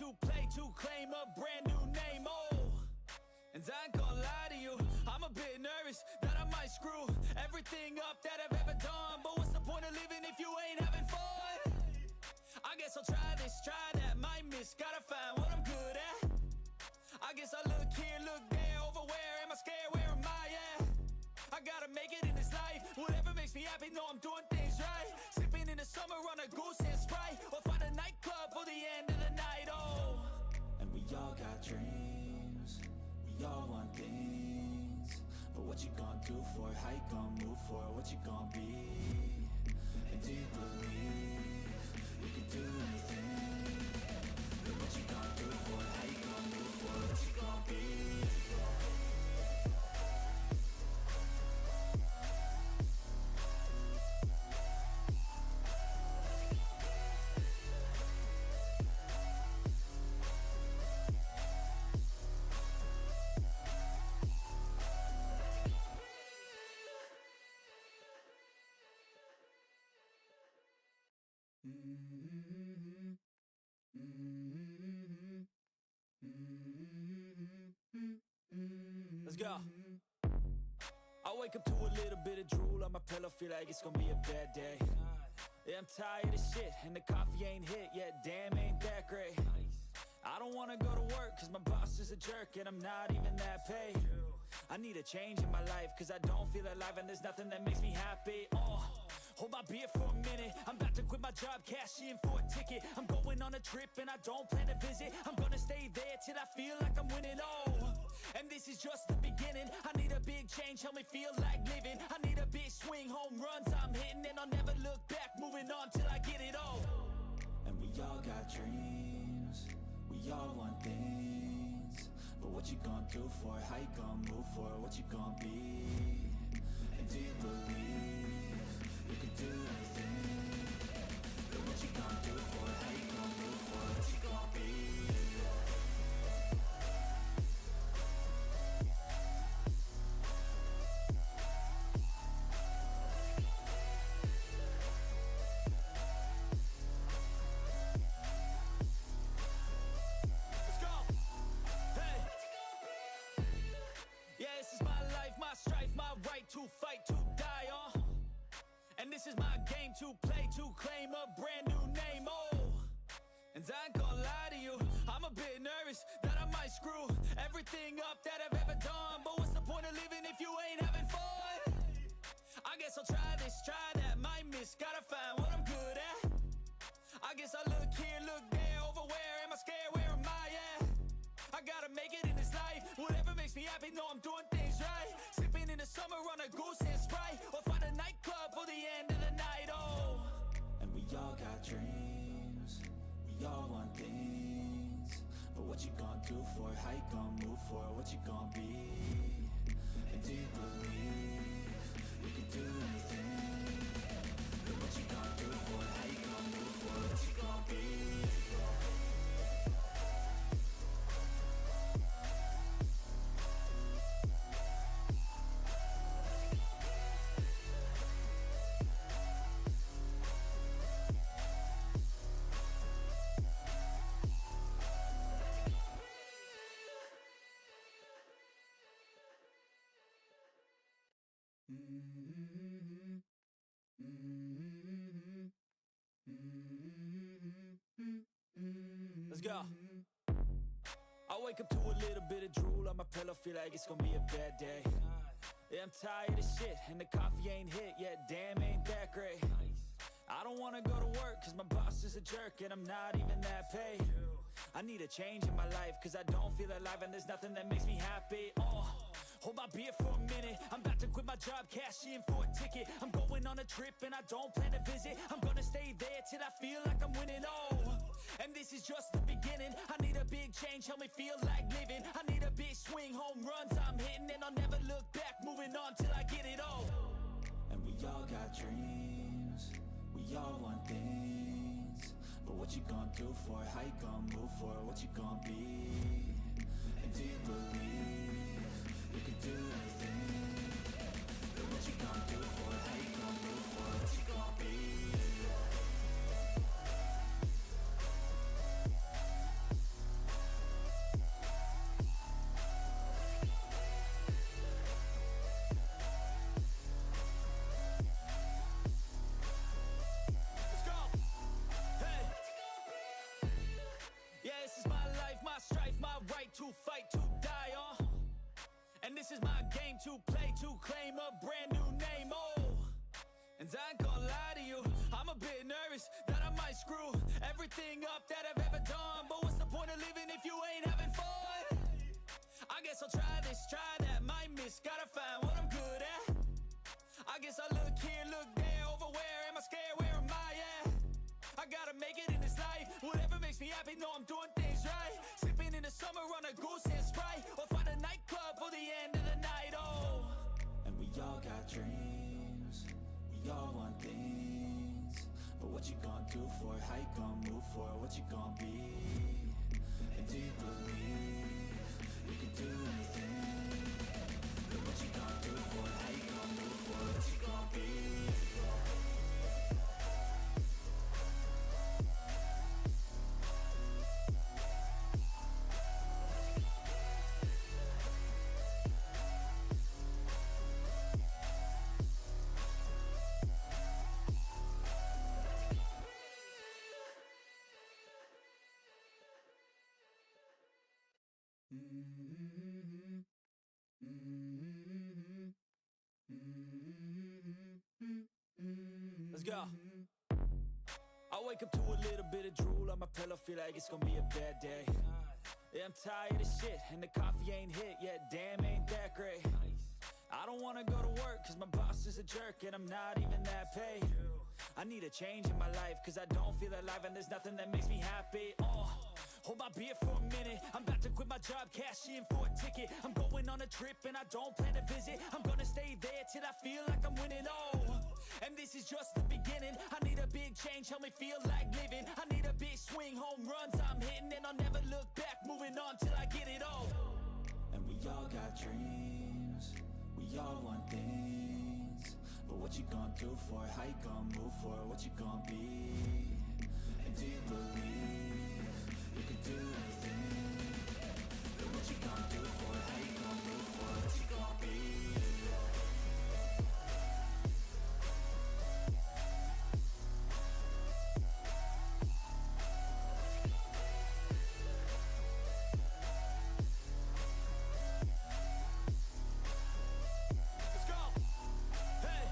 to play to claim a brand new name, oh. And I ain't gonna lie to you, I'm a bit nervous that I might screw everything up that I've ever done. But what's the point of living if you ain't having fun? I guess I'll try this, try that, might miss, gotta find what I'm good at. I guess I look here, look there, over where am I scared, where am I at? I gotta make it in this life, whatever makes me happy, know I'm doing things right. Sipping in the summer on a goose and Sprite, or find a nightclub for the end of the night, oh. And we all got dreams, we all want things, but what you gonna do for it, how you gonna move for it, what you gonna be? And do you believe you can do anything? But what you gonna do for it, how you gonna move for it, what you gonna be? Let's go. I wake up to a little bit of drool on my pillow, feel like it's gonna be a bad day. Yeah, I'm tired of shit, and the coffee ain't hit yet, damn, ain't that great. I don't wanna go to work, cause my boss is a jerk, and I'm not even that paid. I need a change in my life, cause I don't feel alive, and there's nothing that makes me happy. Hold my beer for a minute, I'm about to quit my job, cash in for a ticket. I'm going on a trip and I don't plan to visit. I'm gonna stay there till I feel like I'm winning, oh. And this is just the beginning, I need a big change, help me feel like living. I need a big swing, home runs I'm hitting, and I'll never look back, moving on till I get it all. And we all got dreams, we all want things, but what you gonna do for it, how you gonna move for it, what you gonna be? And do you believe you can do anything? But what you gonna do for it, how you gonna move for it, what you gonna be? To fight, to die on, and this is my game to play, to claim a brand new name, oh. And I ain't gonna lie to you, I'm a bit nervous that I might screw everything up that I've ever done. But what's the point of living if you ain't having fun? I guess I'll try this, try that, might miss, gotta find what I'm good at. I guess I look here, look there, over where am I scared, where am I at? I gotta make it in this life, whatever makes me happy, know I'm doing things right. Sipping in the summer on a goose and Sprite, or find a nightclub for the end of the night, oh. And we all got dreams, we all want things, but what you gonna do for it, how you gonna move for it, what you gonna be? And do you believe you can do anything? But what you gonna do for it, how you gonna move for it, what you gonna be? Let's go. I wake up to a little bit of drool on my pillow, feel like it's gonna be a bad day. Yeah, I'm tired of shit, and the coffee ain't hit yet, damn, ain't that great. I don't wanna go to work, cause my boss is a jerk, and I'm not even that paid. I need a change in my life, cause I don't feel alive, and there's nothing that makes me happy, Hold my beer for a minute, I'm about to quit my job, cash in for a ticket. I'm going on a trip and I don't plan to visit. I'm gonna stay there till I feel like I'm winning, oh. And this is just the beginning, I need a big change, help me feel like living. I need a big swing, home runs I'm hitting, and I'll never look back, moving on till I get it all. And we all got dreams, we all want things, but what you gonna do for it, how you gonna move for it, what you gonna be? And do you believe you can do anything? But what you gonna do for it, how you gonna move for it, what you gonna be? this is my game to play, to claim a brand new name, oh. And I ain't gonna lie to you, I'm a bit nervous that I might screw everything up that I've ever done. But what's the point of living if you ain't having fun? I guess I'll try this, try that, might miss, gotta find what I'm good at. I guess I look here, look there, over where am I scared, where am I at? I gotta make it in this life, whatever makes me happy, know I'm doing things right. Sipping in the summer on a goose and Sprite, or find a nightclub for the end of the night, oh. And we all got dreams, we all want things, but what you gonna do for it, how you gonna move for it, what you gonna be? And do you believe you can do anything? But what you gonna do for it, how you gonna move for it, what you gonna be? Let's go. I wake up to a little bit of drool on my pillow, feel like it's gonna be a bad day. Yeah, I'm tired of shit, and the coffee ain't hit yet, damn, ain't that great. I don't wanna go to work, cause my boss is a jerk, and I'm not even that paid. I need a change in my life, cause I don't feel alive, and there's nothing that makes me happy. Hold my beer for a minute, I'm about to quit my job, cash in for a ticket. I'm going on a trip and I don't plan to visit. I'm gonna stay there till I feel like I'm winning, and this is just the beginning. I need a big change, help me feel like living. I need a big swing, home runs I'm hitting, and I'll never look back, moving on till I get it all. And we all got dreams, we all want things, but what you gonna do for it, how you gonna move for it, what you gonna be? And do you believe you can do anything? But what you gonna do for it, how you gonna move for it, what you gonna be? Let's go! Hey!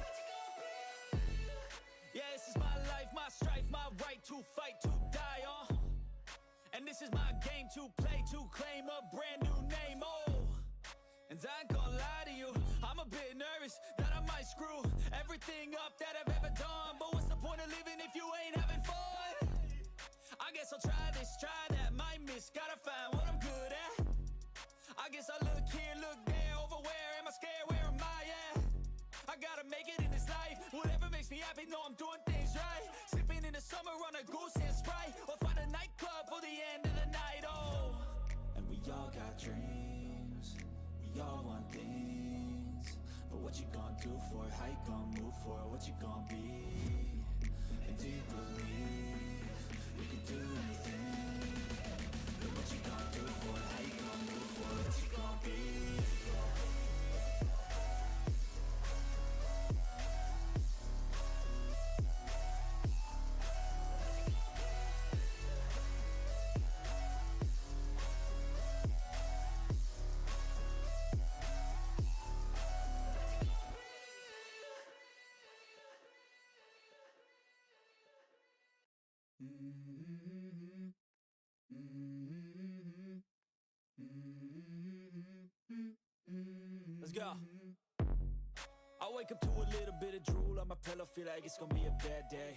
Yeah, this is my life, my strife, my right to fight, to die on. And this is my game to play, to claim a brand new name, oh. And I ain't gonna lie to you, I'm a bit nervous that I might screw everything up that I've ever done. But what's the point of living if you ain't having fun? I guess I'll try this, try that, might miss, gotta find what I'm good at. I guess I look here, look there, over where am I scared, where am I at? I gotta make it in this life, whatever makes me happy, know I'm doing things right. Sipping in the summer on a goose and Sprite, or find a nightclub for the end of the night, oh. And we all got dreams, we all want things, but what you gonna do for it, how you gonna move for it, what you gonna be? And do you believe you can do anything? But what you gonna do for it, how you gonna move for it, what you gonna be? Let's go. I wake up to a little bit of drool on my pillow, feel like it's gonna be a bad day.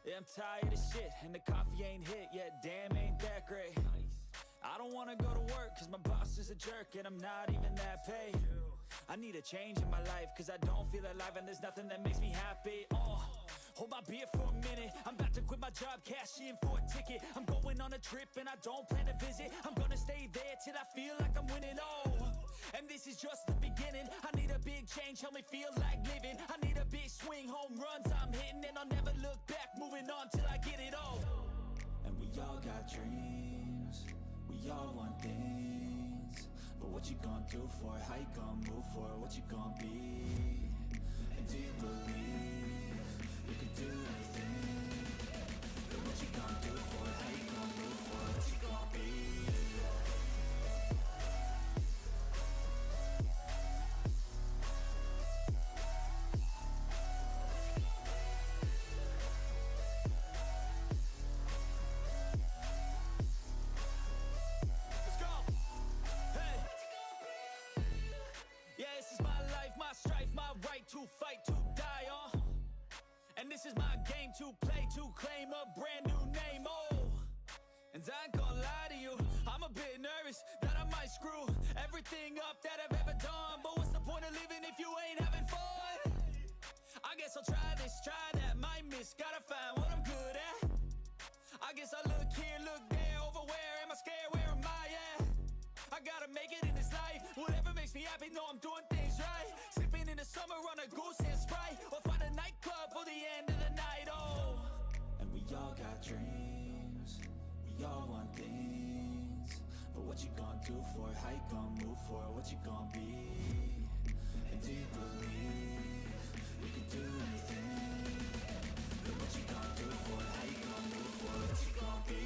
Yeah, I'm tired of shit, and the coffee ain't hit yet, damn, ain't that great. I don't wanna go to work, cause my boss is a jerk, and I'm not even that paid. I need a change in my life, cause I don't feel alive, and there's nothing that makes me happy, Hold my beer for a minute, I'm about to quit my job, cash in for a ticket. I'm going on a trip and I don't plan to visit. I'm gonna stay there till I feel like I'm winning, and this is just the beginning. I need a big change, help me feel like living. I need a big swing, home runs I'm hitting, and I'll never look back, moving on till I get it all. And we all got dreams, we all want things, but what you gonna do for it, how you gonna move for it, what you gonna be? And do you believe you can do anything? But what you gonna do for it, how you gonna move for it, what you gonna be? game to play to claim a brand new name, oh. And I ain't gonna lie to you, I'm a bit nervous that I might screw everything up that I've ever done. But what's the point of living if you ain't having fun? I guess I'll try this, try that, might miss, gotta find what I'm good at. I guess I look here, look there, over where am I scared, where am I at? I gotta make it in this life, whatever makes me happy, know I'm doing things right. Sipping in the summer on a goose and Sprite, or find a nightclub for the end of the night, oh. And we all got dreams, we all want things, but what you gonna do for it, how you gonna move for it, what you gonna be? And do you believe you can do anything? But what you gonna do for it, how you gonna move for it, what you gonna be?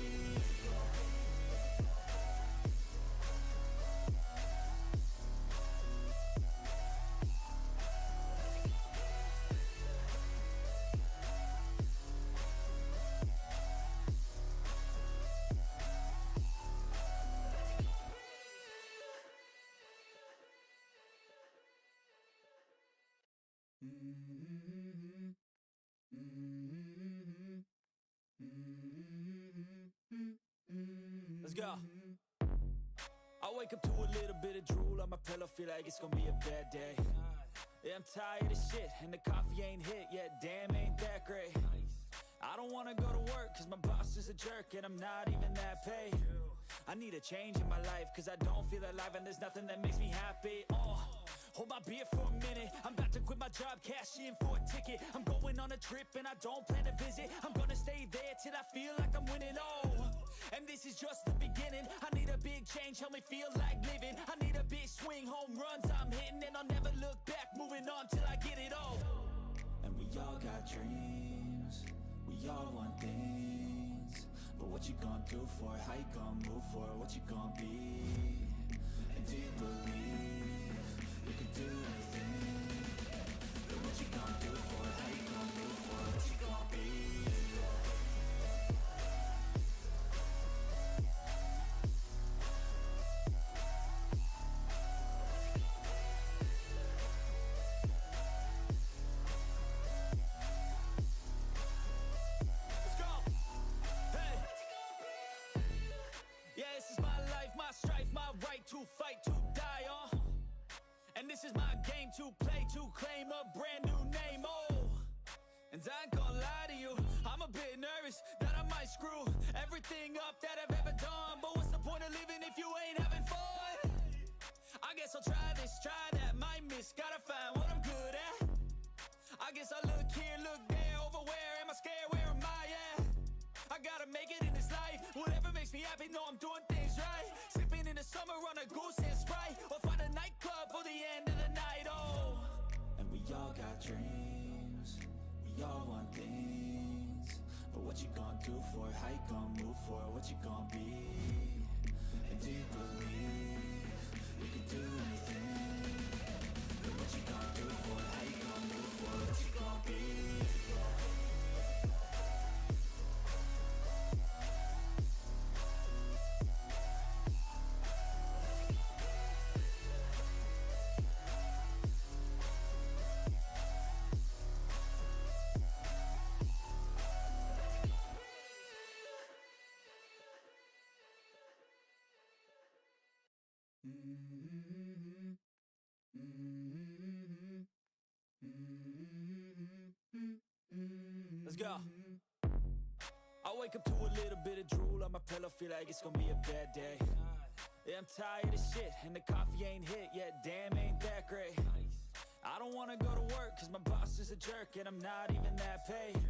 Let's go. I wake up to a little bit of drool on my pillow, feel like it's gonna be a bad day. Yeah, I'm tired of shit, and the coffee ain't hit yet, damn, ain't that great. I don't wanna go to work, cause my boss is a jerk, and I'm not even that paid. I need a change in my life, cause I don't feel alive, and there's nothing that makes me happy. Hold my beer for a minute, I'm about to quit my job, cash in for a ticket. I'm going on a trip and I don't plan to visit. I'm gonna stay there till I feel like I'm winning, oh. And this is just the beginning, I need a big change, help me feel like living. I need a big swing, home runs I'm hitting, and I'll never look back, moving on till I get it all. And we all got dreams, we all want things, but what you gonna do for it, how you gonna move for it, what you gonna be? And do you believe you can do anything? But what you gonna do for it, how you gonna move for it, what you gonna be? Let's go! Hey! Yeah, this is my life, my strife, my right to fight, to die on. And this is my game to play, to claim a brand new name, oh. And I ain't gonna lie to you, I'm a bit nervous that I might screw everything up that I've ever done. But what's the point of living if you ain't having fun? I guess I'll try this, try that, might miss, gotta find what I'm good at. I guess I look here, look there, over where am I scared, where am I at? I gotta make it in this life, whatever makes me happy, know I'm doing things right. Sipping in the summer on a goose and Sprite, or find a nightclub for the end of the night, oh. And we all got dreams, we all want things, but what you gonna do for it, how you gonna move for it, what you gonna be? And do you believe you can do anything? But what you gonna do for it, how you gonna move for it, what you gonna be? Let's go. I wake up to a little bit of drool on my pillow, feel like it's gonna be a bad day. Yeah, I'm tired of shit, and the coffee ain't hit yet, damn, ain't that great. I don't wanna go to work, cause my boss is a jerk, and I'm not even that paid.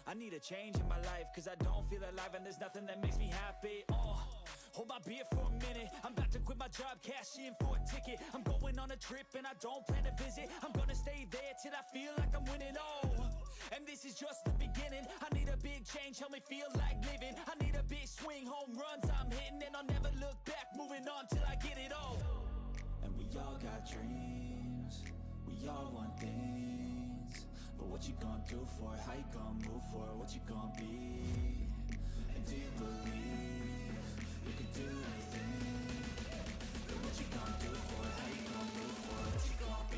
I need a change in my life, cause I don't feel alive, and there's nothing that makes me happy, Hold my beer for a minute, I'm about to quit my job, cash in for a ticket. I'm going on a trip and I don't plan to visit. I'm gonna stay there till I feel like I'm winning, And this is just the beginning, I need a big change, help me feel like living. I need a big swing, home runs I'm hitting, and I'll never look back, moving on till I get it all. And we all got dreams, we all want things, but what you gonna do for it, how you gonna move for it, what you gonna be? And do you believe you can do anything? But what you gonna do for it, how you gonna move for it, what you gonna be?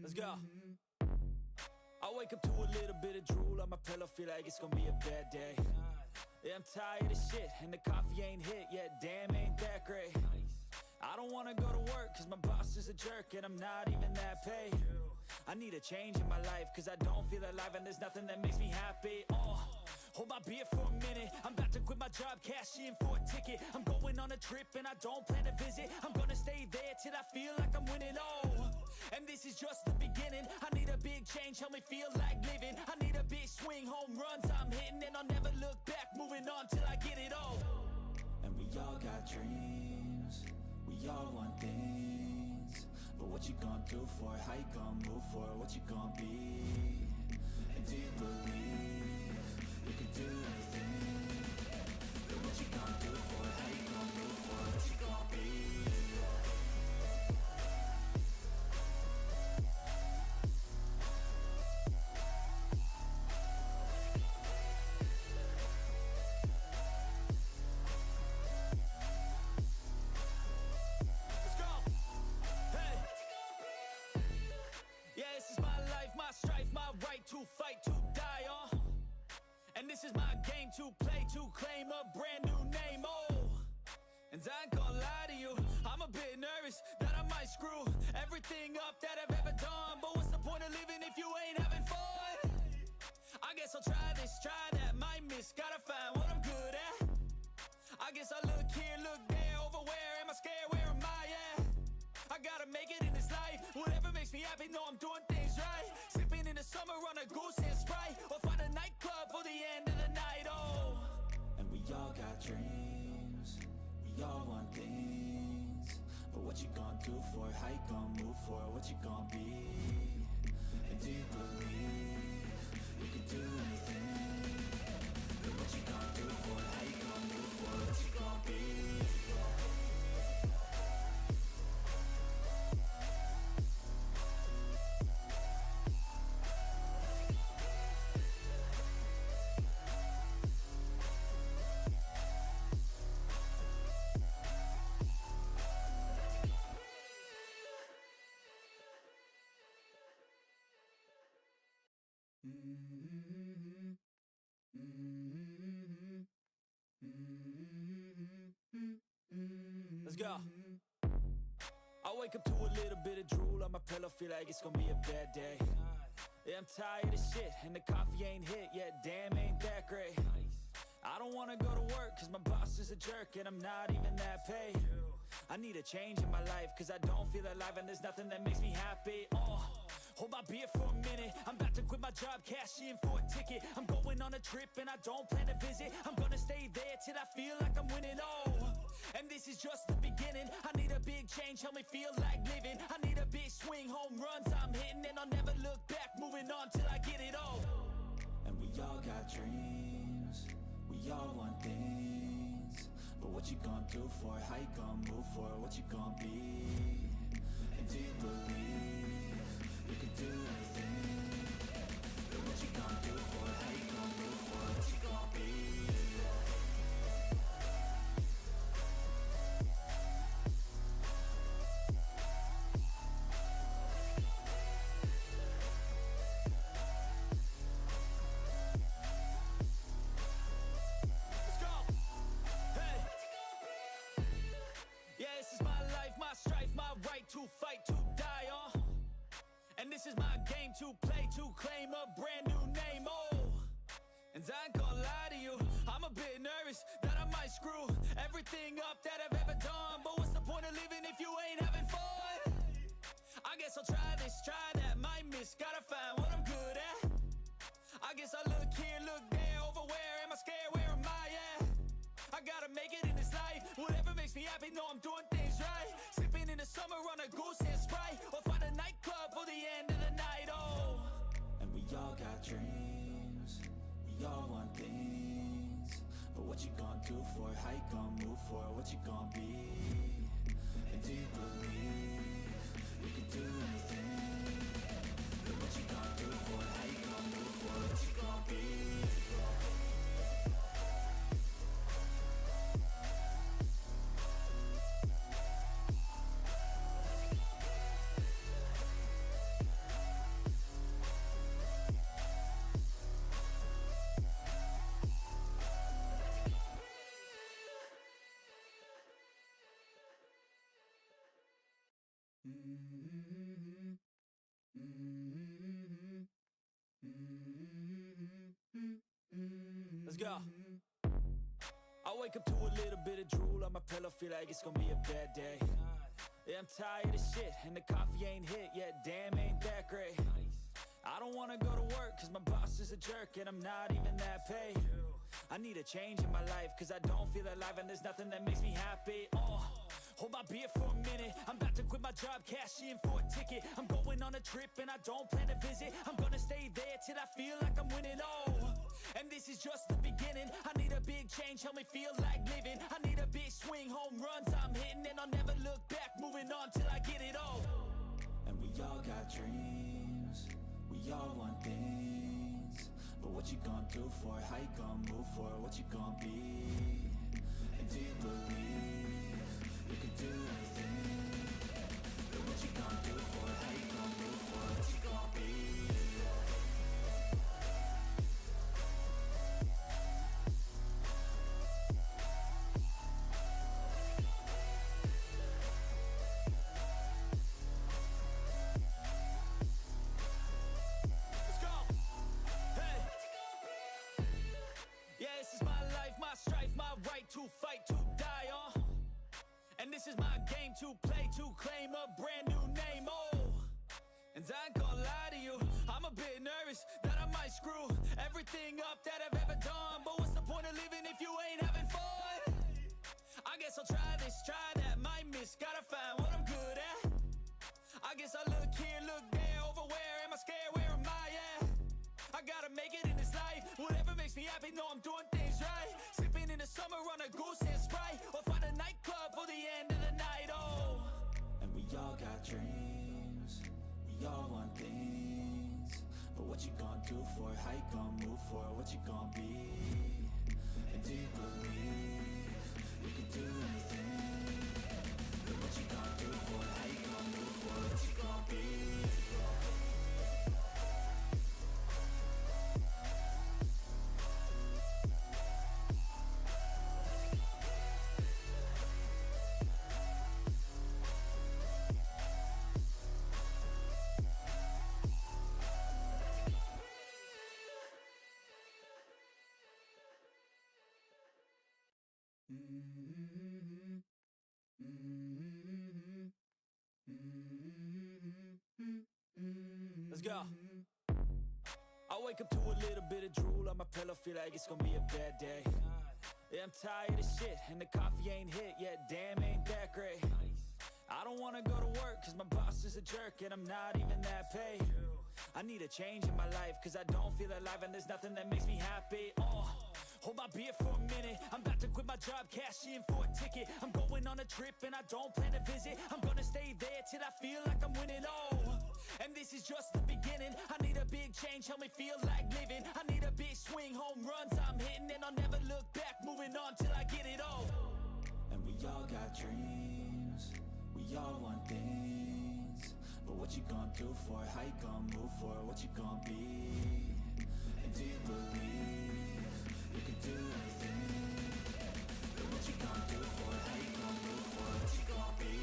Let's go. I wake up to a little bit of drool on my pillow, feel like it's gonna be a bad day. Yeah, I'm tired of shit, and the coffee ain't hit yet, damn, ain't that great. I don't wanna go to work, cause my boss is a jerk, and I'm not even that paid. I need a change in my life, cause I don't feel alive, and there's nothing that makes me happy. Hold my beer for a minute, I'm about to quit my job, cash in for a ticket. I'm going on a trip, and I don't plan to visit. I'm gonna stay there till I feel like I'm winning, and this is just the beginning. I need a big change, help me feel like living. I need a big swing, home runs I'm hitting, and I'll never look back, moving on till I get it all. And we all got dreams, we all want things, but what you gonna do for it? How you gonna move for it? What you gonna be? And do you believe you can do anything? But what you gonna do for it? How you gonna move for it? What you gonna be? this is my game to play, to claim a brand new name, oh. And I ain't gonna lie to you, I'm a bit nervous that I might screw everything up that I've ever done. But what's the point of living if you ain't having fun? I guess I'll try this, try that, might miss, gotta find what I'm good at. I guess I look here, look there, over where am I scared, where am I at? I gotta make it in this life, whatever makes me happy, know I'm doing things right. Sipping in the summer on a goose and Sprite, or find a nightclub for the end of the night, oh. And we all got dreams, we all want things, but what you gonna do for it, how you gonna move for it, what you gonna be? And do you believe you can do anything? And what you gonna do for it, how you gonna move for it, what you gonna be? Let's go. I wake up to a little bit of drool on my pillow, feel like it's gonna be a bad day. Yeah, I'm tired of shit, and the coffee ain't hit yet, damn, ain't that great. I don't wanna go to work, cause my boss is a jerk, and I'm not even that paid. I need a change in my life, cause I don't feel alive, and there's nothing that makes me happy. Hold my beer for a minute, I'm about to quit my job, cash in for a ticket. I'm going on a trip and I don't plan to visit. I'm gonna stay there till I feel like I'm winning, oh. And this is just the beginning, I need a big change, help me feel like living. I need a big swing, home runs I'm hitting, and I'll never look back, moving on till I get it all. And we all got dreams, we all want things, but what you gonna do for it, how you gonna move for it, what you gonna be? And do you believe you can do anything? And what you gonna do for it, how you gonna move for it, what you gonna be? To fight, to die, and this is my game to play, to claim a brand new name, oh. And I ain't gonna lie to you, I'm a bit nervous that I might screw everything up that I've ever done. But what's the point of living if you ain't having fun? I guess I'll try this, try that, might miss, gotta find what I'm good at. I guess I look here, look there, over where am I scared, where am I at? I gotta make it in this life, whatever makes me happy, know I'm doing things right. Sipping in the summer on a goose and Sprite, or find a nightclub for the end of the night, oh. And we all got dreams, we all want things, but what you gonna do for it, how you gonna move for it, what you gonna be? And do you believe you can do anything? And what you gonna do for it, how you gonna move for it, what you gonna be? Let's go. I wake up to a little bit of drool on my pillow, feel like it's gonna be a bad day. Yeah, I'm tired of shit, and the coffee ain't hit yet, damn, ain't that great. I don't wanna go to work, cause my boss is a jerk, and I'm not even that paid. I need a change in my life, cause I don't feel alive, and there's nothing that makes me happy, Hold my beer for a minute, I'm about to quit my job, cash in for a ticket. I'm going on a trip and I don't plan to visit. I'm gonna stay there till I feel like I'm winning, oh. And this is just the beginning, I need a big change, help me feel like living. I need a big swing, home runs I'm hitting, and I'll never look back, moving on till I get it all. And we all got dreams, we all want things, but what you gonna do for it, how you gonna move for it, what you gonna be? And do you believe you can do anything? And what you gonna do for it, how you gonna move for it, what you gonna be? is my game to play, to claim a brand new name, oh. And I ain't gonna lie to you, I'm a bit nervous that I might screw everything up that I've ever done. But what's the point of living if you ain't having fun? I guess I'll try this, try that, might miss, gotta find what I'm good at. I guess I look here, look there, over where am I scared, where am I at? I gotta make it in this life, whatever makes me happy, know I'm doing things right. Sipping in the summer on a goose and Sprite, or find a nightclub for the end of the night, oh. And we all got dreams, we all want things, but what you gonna do for it, how you gonna move for it, what you gonna be? And do you believe you can do anything? But what you gonna do for it, how you gonna move for it, what you gonna be? Let's go. I wake up to a little bit of drool on my pillow, feel like it's gonna be a bad day. Yeah, I'm tired of shit, and the coffee ain't hit yet, damn, ain't that great. I don't wanna go to work, cause my boss is a jerk, and I'm not even that paid. I need a change in my life, cause I don't feel alive, and there's nothing that makes me happy. Oh, hold my beer for a minute, I'm about to quit my job, cash in for a ticket. I'm going on a trip, and I don't plan to visit. I'm gonna stay there till I feel like I'm winning, oh. And this is just the beginning, I need a big change, help me feel like living. I need a big swing, home runs I'm hitting, and I'll never look back, moving on till I get it all. And we all got dreams, we all want things, but what you gonna do for it, how you gonna move for it, what you gonna be? And do you believe you can do anything? But what you gonna do for it, how you gonna move for it, what you gonna be?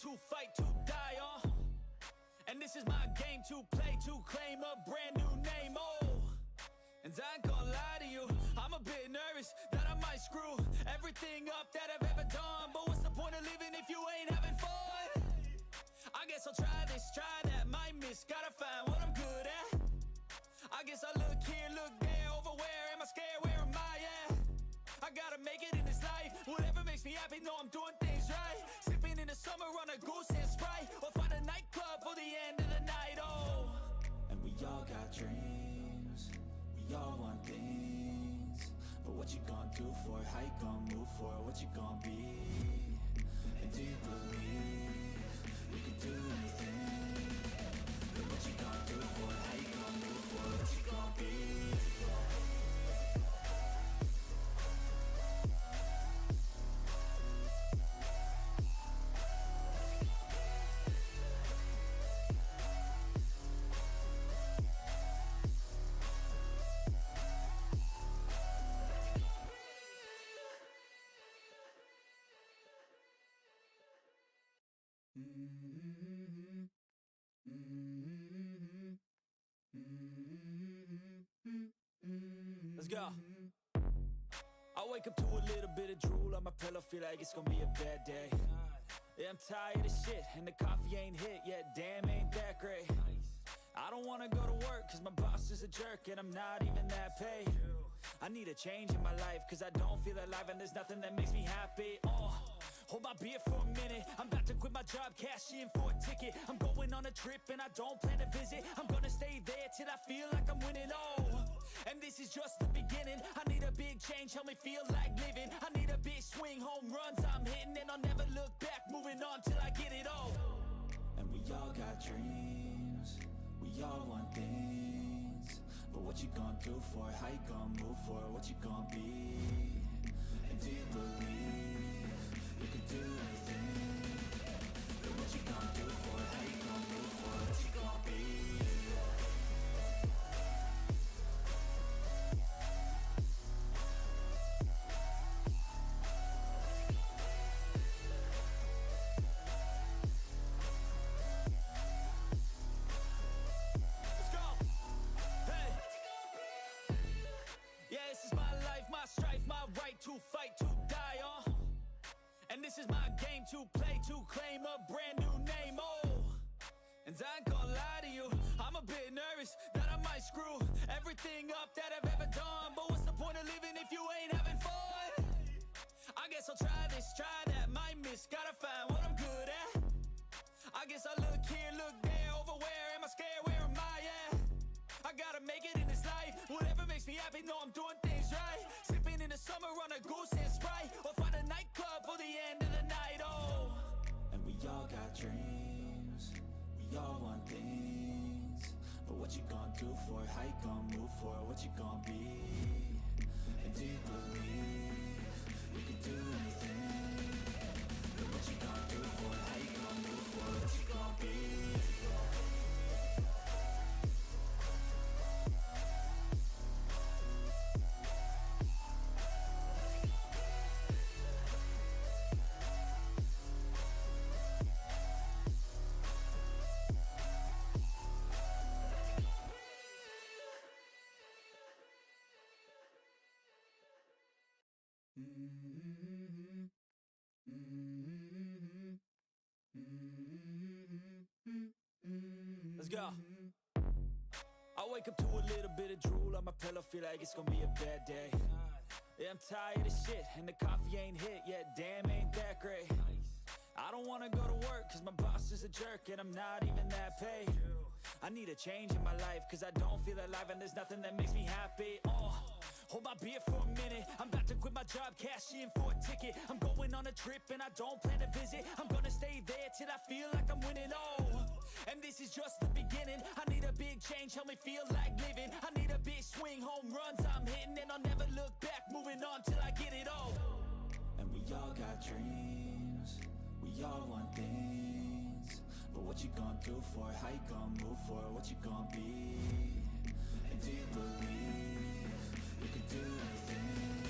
To fight, to die on, and this is my game to play, to claim a brand new name, oh. And I ain't gonna lie to you, I'm a bit nervous that I might screw everything up that I've ever done. But what's the point of living if you ain't having fun? I guess I'll try this, try that, might miss, gotta find what I'm good at. I guess I look here, look there, over where am I scared, where am I at? I gotta make it in this life, whatever makes me happy, know I'm doing things right. Sipping in the summer on a goose and Sprite, or find a nightclub for the end of the night, oh. And we all got dreams, we all want things, but what you gonna do for it, how you gonna move for it, what you gonna be? And do you believe you can do anything? But what you gonna do for it, how you gonna move for it, what you gonna be? Let's go. I wake up to a little bit of drool on my pillow, feel like it's gonna be a bad day. Yeah, I'm tired of shit, and the coffee ain't hit yet, damn, ain't that great. I don't wanna go to work, cause my boss is a jerk, and I'm not even that paid. I need a change in my life, cause I don't feel alive, and there's nothing that makes me happy, oh. Hold my beer for a minute, I'm about to quit my job, cash in for a ticket. I'm going on a trip, and I don't plan to visit. I'm gonna stay there till I feel like I'm winning, oh. And this is just the beginning, I need a big change, help me feel like living. I need a big swing, home runs I'm hitting, and I'll never look back, moving on till I get it all. And we all got dreams, we all want things, but what you gonna do for it, how you gonna move for it, what you gonna be? And do you believe you can do anything? But what you gonna do for it, how you gonna move for it, what you gonna be? to fight, to die on. And this is my game to play, to claim a brand new name, oh. And I ain't gonna lie to you, I'm a bit nervous that I might screw everything up that I've ever done. But what's the point of living if you ain't having fun? I guess I'll try this, try that, might miss, gotta find what I'm good at. I guess I look here, look there, over where am I scared, where am I at? I gotta make it in this life, whatever makes me happy, know I'm doing things right. Sipping in the summer on a goose and Sprite, or find a nightclub for the end of the night, oh. And we all got dreams, we all want things. But what you gonna do for it, how you gonna move for it, what you gonna be? And do you believe you can do anything? But what you gonna do for it, how you gonna move for it, what you gonna be? Let's go. I wake up to a little bit of drool on my pillow, feel like it's gonna be a bad day. Yeah, I'm tired of shit, and the coffee ain't hit yet, damn, ain't that great. I don't wanna go to work, cause my boss is a jerk, and I'm not even that paid. I need a change in my life, cause I don't feel alive, and there's nothing that makes me happy. Hold my beer for a minute, I'm about to quit my job, cash in for a ticket. I'm going on a trip and I don't plan to visit. I'm gonna stay there till I feel like I'm winning, oh. And this is just the beginning, I need a big change, help me feel like living. I need a big swing, home runs I'm hitting, and I'll never look back, moving on till I get it all. And we all got dreams, we all want things. But what you gonna do for it, how you gonna move for it, what you gonna be? And do you believe you can do anything?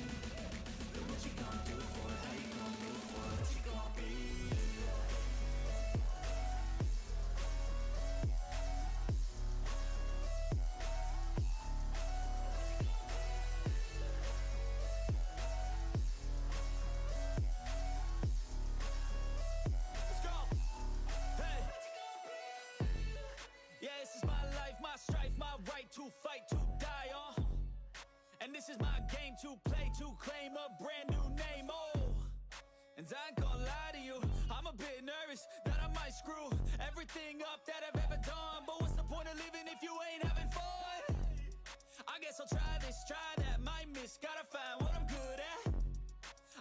But what you gonna do for it, how you gonna move for it, what you gonna be? Let's go! Hey! Yeah, this is my life, my strife, my right to fight, to die on. And this is my game to play, to claim a brand new name, oh. And I ain't gonna lie to you, I'm a bit nervous that I might screw everything up that I've ever done. But what's the point of living if you ain't having fun? I guess I'll try this, try that, might miss, gotta find what I'm good at.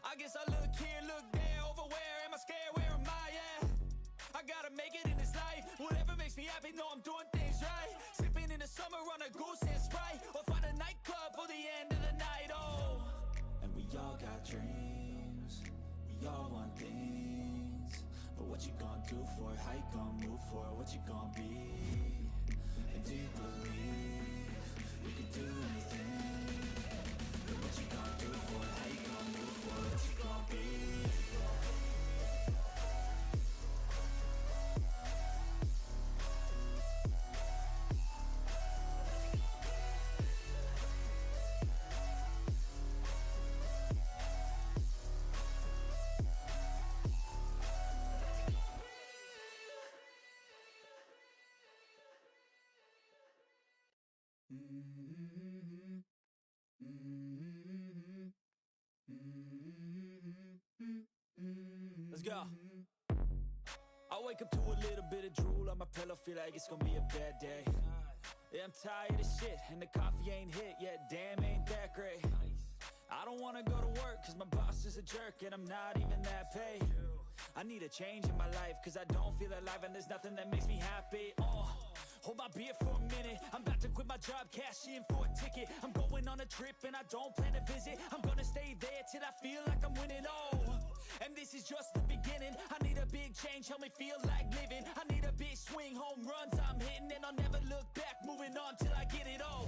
I guess I look here, look there, over where am I scared, where am I at? I gotta make it in this life, whatever makes me happy, know I'm doing things right. Sipping in the summer on a goose and Sprite, or find a nightclub for the end of the night, oh. And we all got dreams, we all want things. But what you gonna do for it, how you gonna move for it, what you gonna be? And do you believe you can do anything? But what you gonna do for it, how you gonna move for it, what you gonna be? Let's go. I wake up to a little bit of drool on my pillow, feel like it's gonna be a bad day. Yeah, I'm tired of shit, and the coffee ain't hit yet, damn, ain't that great. I don't wanna go to work, cause my boss is a jerk, and I'm not even that paid. I need a change in my life, cause I don't feel alive, and there's nothing that makes me happy, Hold my beer for a minute, I'm about to quit my job, cash in for a ticket. I'm going on a trip and I don't plan to visit. I'm gonna stay there till I feel like I'm winning, oh. And this is just the beginning, I need a big change, help me feel like living. I need a big swing, home runs I'm hitting, and I'll never look back, moving on till I get it all.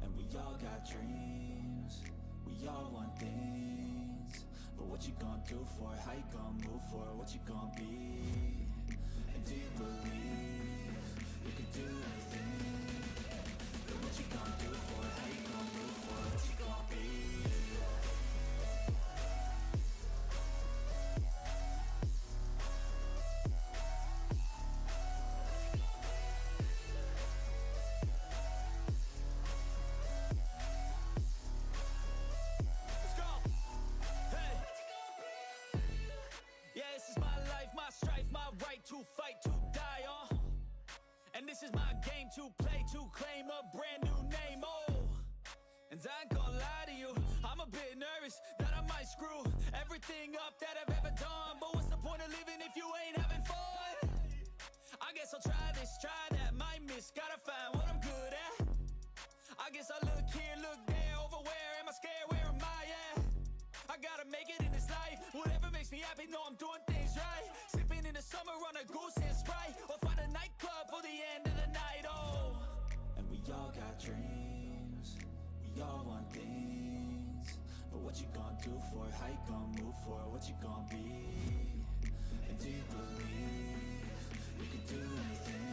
And we all got dreams, we all want things. But what you gonna do for it, how you gonna move for it, what you gonna be? And do you believe you can do anything? But what you gonna do for it, how you gonna move for it, what you gonna be? to fight, to die on. And this is my game to play, to claim a brand new name, oh. And I ain't gonna lie to you, I'm a bit nervous that I might screw everything up that I've ever done. But what's the point of living if you ain't having fun? I guess I'll try this, try that, might miss, gotta find what I'm good at. I guess I look here, look there, over where am I scared, where am I at? I gotta make it in this life, whatever makes me happy, know I'm doing things right. Sipping in the summer on a goose and Sprite, or find a nightclub for the end of the night, oh. And we all got dreams, we all want things, but what you gonna do for it, how you gonna move for it, what you gonna be? And do you believe you can do anything?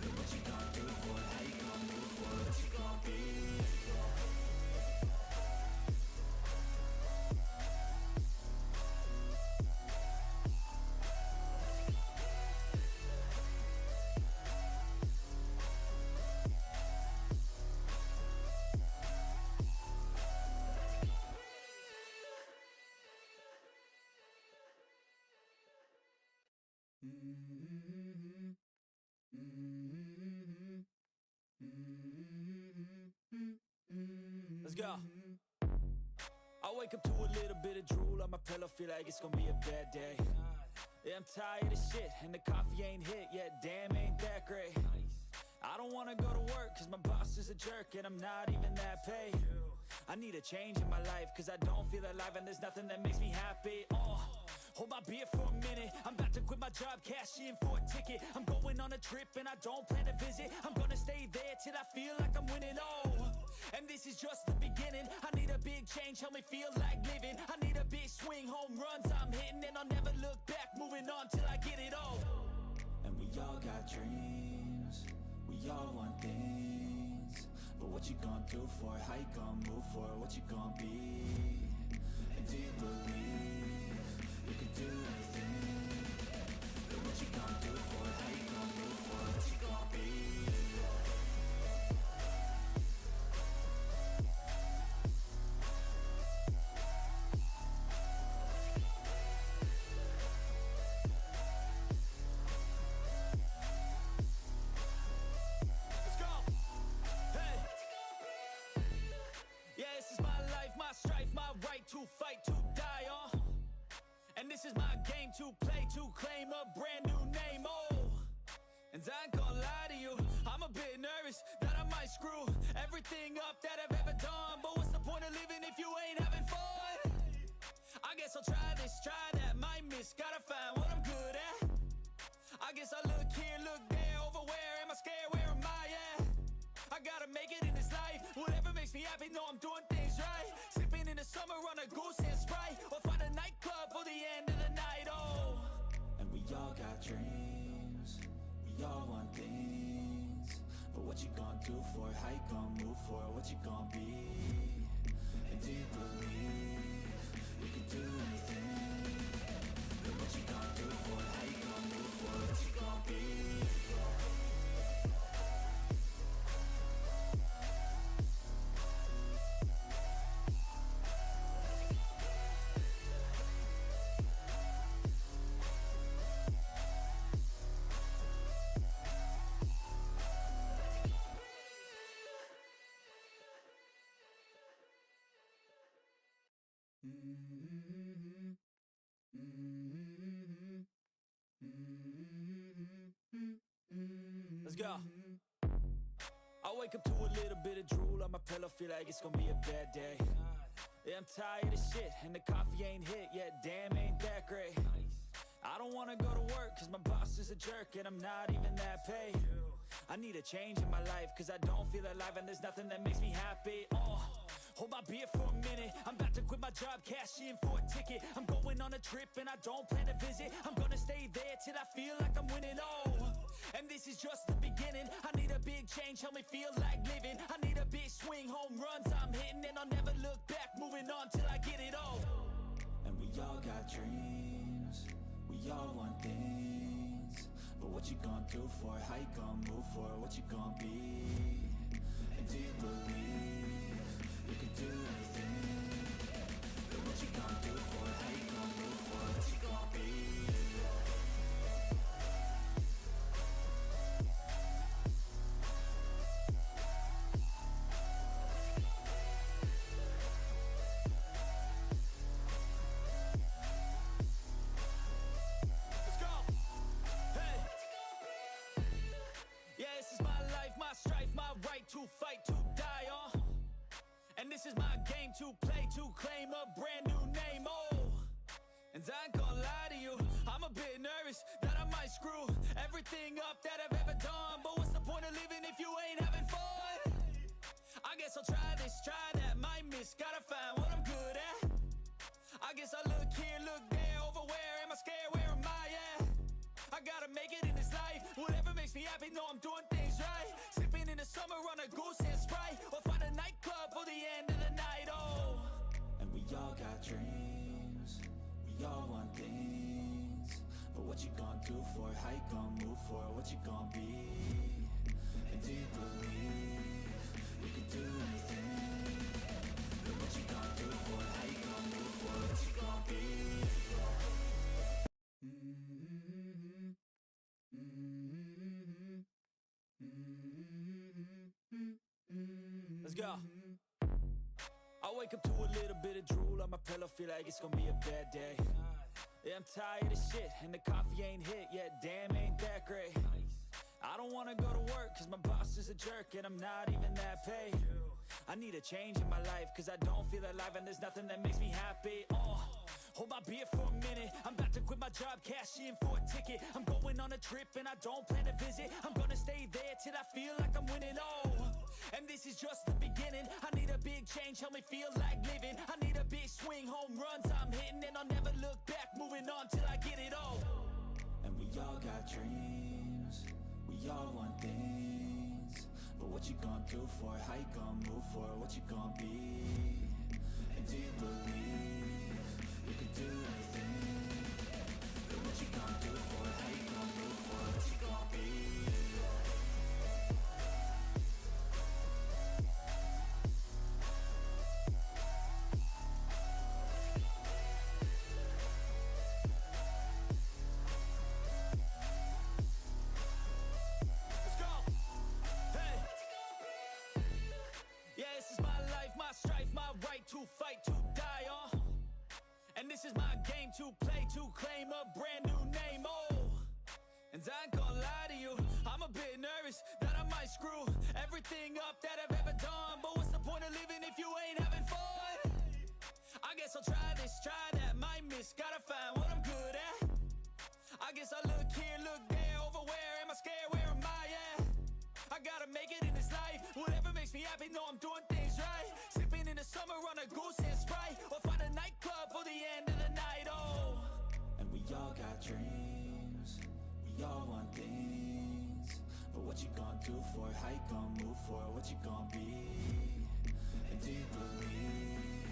But what you gonna do for it, how you gonna move for it, what you gonna be? Let's go. I wake up to a little bit of drool on my pillow, feel like it's gonna be a bad day. Yeah, I'm tired of shit, and the coffee ain't hit yet, damn, ain't that great. I don't wanna go to work, cause my boss is a jerk, and I'm not even that paid. I need a change in my life, cause I don't feel alive, and there's nothing that makes me happy. Oh, hold my beer for a minute, I'm about to quit my job, cash in for a ticket. I'm going on a trip, and I don't plan to visit. I'm gonna stay there till I feel like I'm winning, oh. And this is just the beginning, I need a big change, help me feel like living. I need a big swing, home runs I'm hitting, and I'll never look back, moving on till I get it all. And we all got dreams, we all want things, but what you gonna do for it, how you gonna move for it, what you gonna be? And do you believe you can do anything? But what you gonna do for it, how you gonna move for it, what you gonna be? To fight, to die on. And this is my game to play, to claim a brand new name, oh. And I ain't gonna lie to you, I'm a bit nervous that I might screw everything up that I've ever done. But what's the point of living if you ain't having fun? I guess I'll try this, try that, might miss, gotta find what I'm good at. I guess I look here, look there, over where am I scared, where am I at? I gotta make it in this life, whatever makes me happy, know I'm doing things right. Sipping in the summer on a goose and Sprite, or find a nightclub for the end of the night, oh. And we all got dreams, we all want things, but what you gonna do for it, how you gonna move for it, what you gonna be? And do you believe you can do anything? But what you gonna do for it, how you gonna move for it, what you gonna be? Let's go. I wake up to a little bit of drool on my pillow, feel like it's gonna be a bad day. Yeah, I'm tired of shit, and the coffee ain't hit yet, damn, ain't that great. I don't wanna go to work, cause my boss is a jerk, and I'm not even that paid. I need a change in my life, cause I don't feel alive, and there's nothing that makes me happy, oh. Hold my beer for a minute, I'm about to quit my job, cash in for a ticket. I'm going on a trip, and I don't plan to visit. I'm gonna stay there till I feel like I'm winning, oh. And this is just the beginning, I need a big change, help me feel like living. I need a big swing, home runs I'm hitting, and I'll never look back, moving on till I get it all. And we all got dreams, we all want things, but what you gonna do for it, how you gonna move for it, what you gonna be? And do you believe you can do anything? But what you gonna do for it, how you gonna move for it, what you gonna be? to fight, to die, and this is my game to play, to claim a brand new name, and I ain't gonna lie to you, I'm a bit nervous that I might screw everything up that I've ever done. But what's the point of living if you ain't having fun? I guess I'll try this, try that, might miss, gotta find what I'm good at. I guess I look here, look there, over where am I scared, where am I at? I gotta make it in this life, whatever makes me happy, know I'm doing things right. Sipping in the summer on a goose and Sprite, or find a nightclub for the end of the night, and we all got dreams, we all want things, but what you gonna do for it? How you gonna move for it? What you gonna be? And do you believe you can do anything? But what you gonna do for it? How you gonna move for it? What you gonna be? Let's go. I wake up to a little bit of drool on my pillow, feel like it's gonna be a bad day. Yeah, I'm tired of shit, and the coffee ain't hit yet, damn, ain't that great. I don't wanna go to work, cause my boss is a jerk, and I'm not even that paid. I need a change in my life, cause I don't feel alive, and there's nothing that makes me happy. Hold my beer for a minute, I'm about to quit my job, cash in for a ticket. I'm going on a trip and I don't plan to visit, I'm gonna stay there till I feel like I'm winning, and this is just the beginning. I need a big change, help me feel like living. I need a big swing, home runs I'm hitting, and I'll never look back, moving on till I get it all. And we all got dreams, we all want things, but what you gonna do for it? How you gonna move for it? What you gonna be? And do you believe you can do anything? But what you gonna do for it? How you gonna move for it? What you gonna be? To fight, to die, and this is my game to play, to claim a brand new name, and I ain't gonna lie to you, I'm a bit nervous that I might screw everything up that I've ever done. But what's the point of living if you ain't having fun? I guess I'll try this, try that, might miss, gotta find what I'm good at. I guess I look here, look there, over where am I scared, where am I at? I gotta make it in this life, whatever makes me happy, know I'm doing things right. Sipping in the summer on a goose and Sprite, or find a nightclub for the end of the night, and we all got dreams, we all want things, but what you gonna do for it? How you gonna move for it? What you gonna be? And do you believe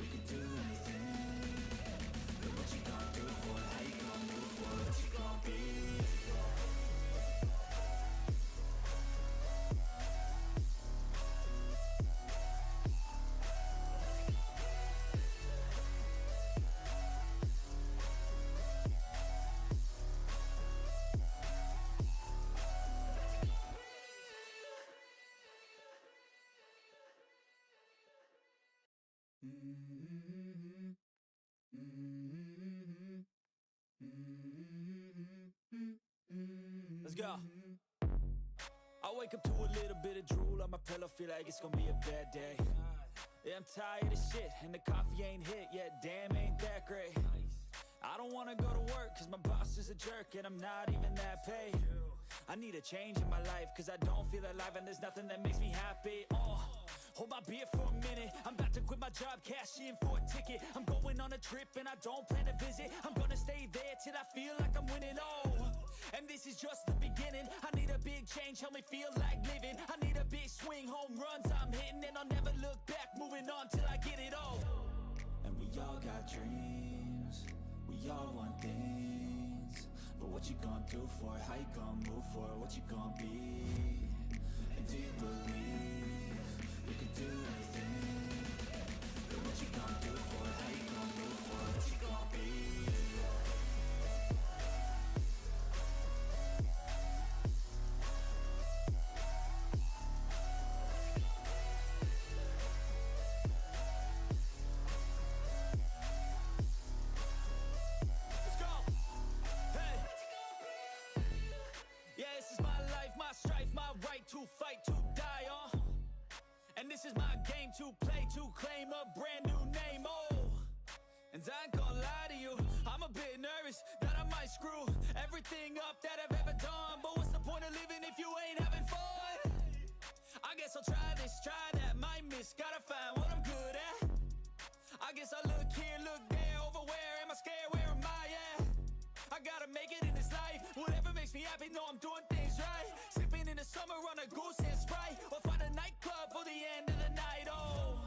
you can do anything? But what you gonna do for it? How you gonna move for it? What you gonna be? Let's go. I wake up to a little bit of drool on my pillow, feel like it's gonna be a bad day. Yeah, I'm tired of shit, and the coffee ain't hit yet, damn, ain't that great. I don't wanna go to work, cause my boss is a jerk, and I'm not even that paid. I need a change in my life, cause I don't feel alive, and there's nothing that makes me happy. Hold my beer for a minute, I'm about to quit my job, cash in for a ticket. I'm going on a trip and I don't plan to visit, I'm gonna stay there till I feel like I'm winning, and this is just the beginning. I need a big change, help me feel like living. I need a big swing, home runs I'm hitting, and I'll never look back, moving on till I get it all. And we all got dreams, we all want things, but what you gonna do for it? How you gonna move for it? What you gonna be? And do you believe you can do anything? But what you gonna do for it? How you gonna move for it? What you gonna be? To fight, to die, And this is my game to play, to claim a brand new name, oh. And I ain't gonna lie to you, I'm a bit nervous that I might screw everything up that I've ever done. But what's the point of living if you ain't having fun? I guess I'll try this, try that, might miss, gotta find what I'm good at. I guess I look here, look there, over where am I scared, where am I at? I gotta make it in this life, whatever makes me happy, know I'm doing things right. Sipping in the summer on a goose and Sprite, or find a nightclub for the end of the night, oh.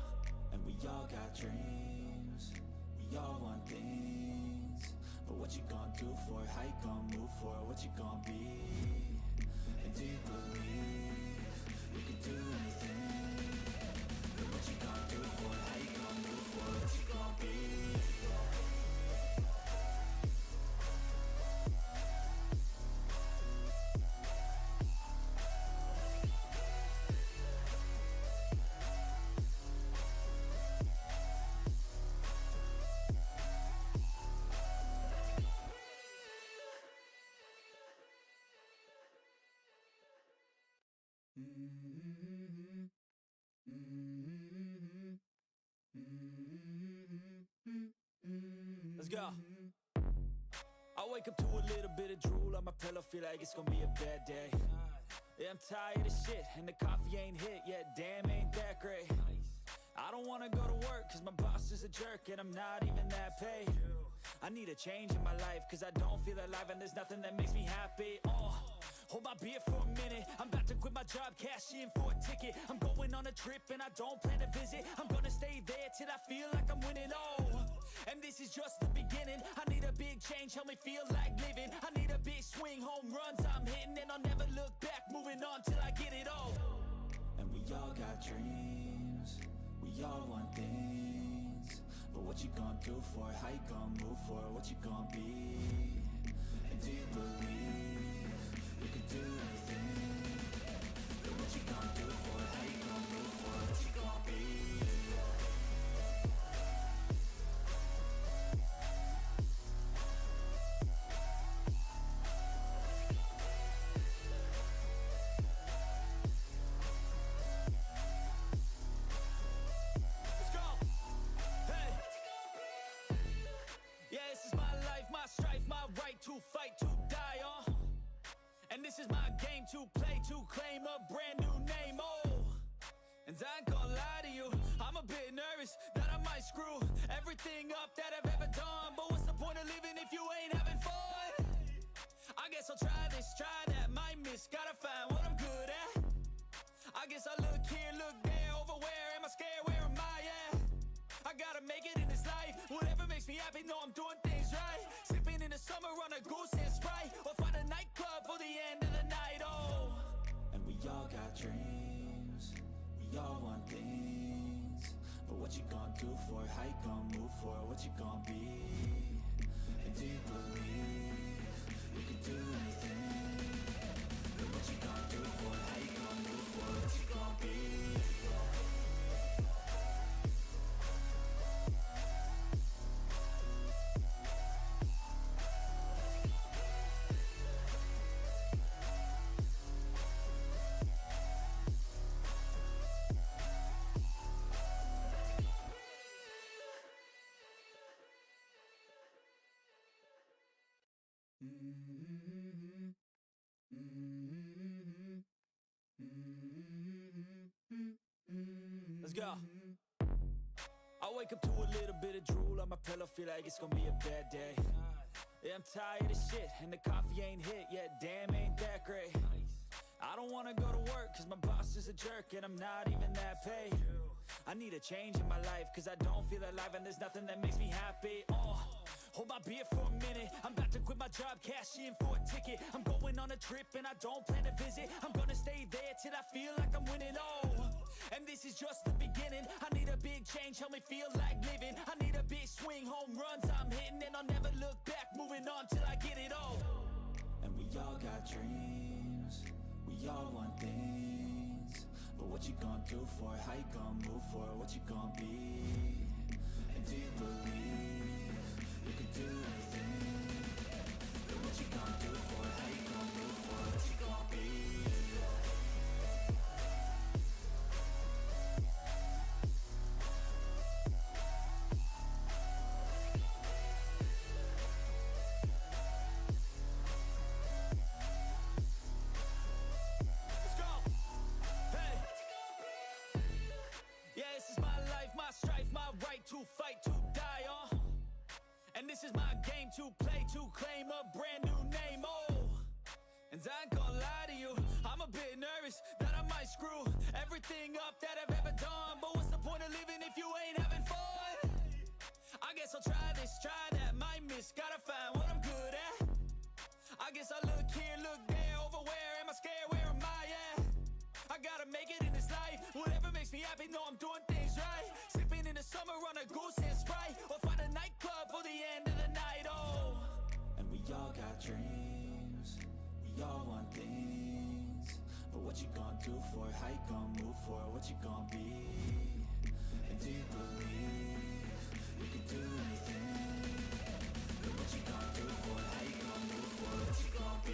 And we all got dreams, we all want things, but what you gonna do for it, how you gonna move for it, what you gonna be? And do you believe you can do anything? And what you gonna do for it, how you gonna move for it, what you gonna be? Let's go. I wake up to a little bit of drool on my pillow, feel like it's gonna be a bad day. Yeah, I'm tired of shit, and the coffee ain't hit yet, damn, ain't that great. I don't wanna go to work, cause my boss is a jerk, and I'm not even that paid. I need a change in my life, cause I don't feel alive, and there's nothing that makes me happy. Hold my beer for a minute, I'm about to quit my job, cash in for a ticket. I'm going on a trip and I don't plan to visit. I'm gonna stay there till I feel like I'm winning, oh. And this is just the beginning, I need a big change, help me feel like living. I need a big swing, home runs I'm hitting, and I'll never look back, moving on till I get it all. And we all got dreams, we all want things, but what you gonna do for it, how you gonna move for it, what you gonna be? And do you believe you can do anything? But what you gonna do for it, how you gonna move for it, what you gonna be? Let's go! Hey! Yeah, this is my life, my strife, my right to fight, to die, and this is my game to play, to claim a brand new name, oh. And I ain't gonna lie to you, I'm a bit nervous that I might screw everything up that I've ever done. But what's the point of living if you ain't having fun? I guess I'll try this, try that, might miss, gotta find what I'm good at. I guess I look here, look there, over where am I scared, where am I at? I gotta make it in this life, whatever makes me happy, know I'm doing things right. Sipping in the summer on a goose and Sprite, or find a nightclub for the end of the night, oh. And we all got dreams, we all want things, but what you gonna do for it, how you gonna move for it, what you gonna be? And do you believe you can do anything? But what you gonna do for it, how you gonna move for it, what you gonna be? Let's go. I wake up to a little bit of drool on my pillow, feel like it's gonna be a bad day. Yeah, I'm tired of shit, and the coffee ain't hit yet, damn, ain't that great. I don't wanna go to work, cause my boss is a jerk, and I'm not even that paid. I need a change in my life, cause I don't feel alive, and there's nothing that makes me happy, Hold my beer for a minute, I'm about to quit my job, cash in for a ticket. I'm going on a trip and I don't plan to visit. I'm gonna stay there till I feel like I'm winning, and this is just the beginning, I need a big change, help me feel like living. I need a big swing, home runs I'm hitting, and I'll never look back, moving on till I get it all. And we all got dreams, we all want things, but what you gonna do for it, how you gonna move for it, what you gonna be? And do you believe you can do anything? But what you gonna do for it, how you gonna move for it, what you gonna be? game to play, to claim a brand new name, oh. And I ain't gonna lie to you, I'm a bit nervous that I might screw everything up that I've ever done. But what's the point of living if you ain't having fun? I guess I'll try this, try that, might miss, gotta find what I'm good at. I guess I look here, look there, over where am I scared, where am I at? I gotta make it in this life, whatever makes me happy, know I'm doing things right. Sipping in the summer on a goose and Sprite, or find a nightclub for the end of the night, oh. And we all got dreams, we all want things, but what you gonna do for it, how you gonna move for it, what you gonna be? And do you believe you can do anything? But what you gonna do for it, how you gonna move for it, what you gonna be?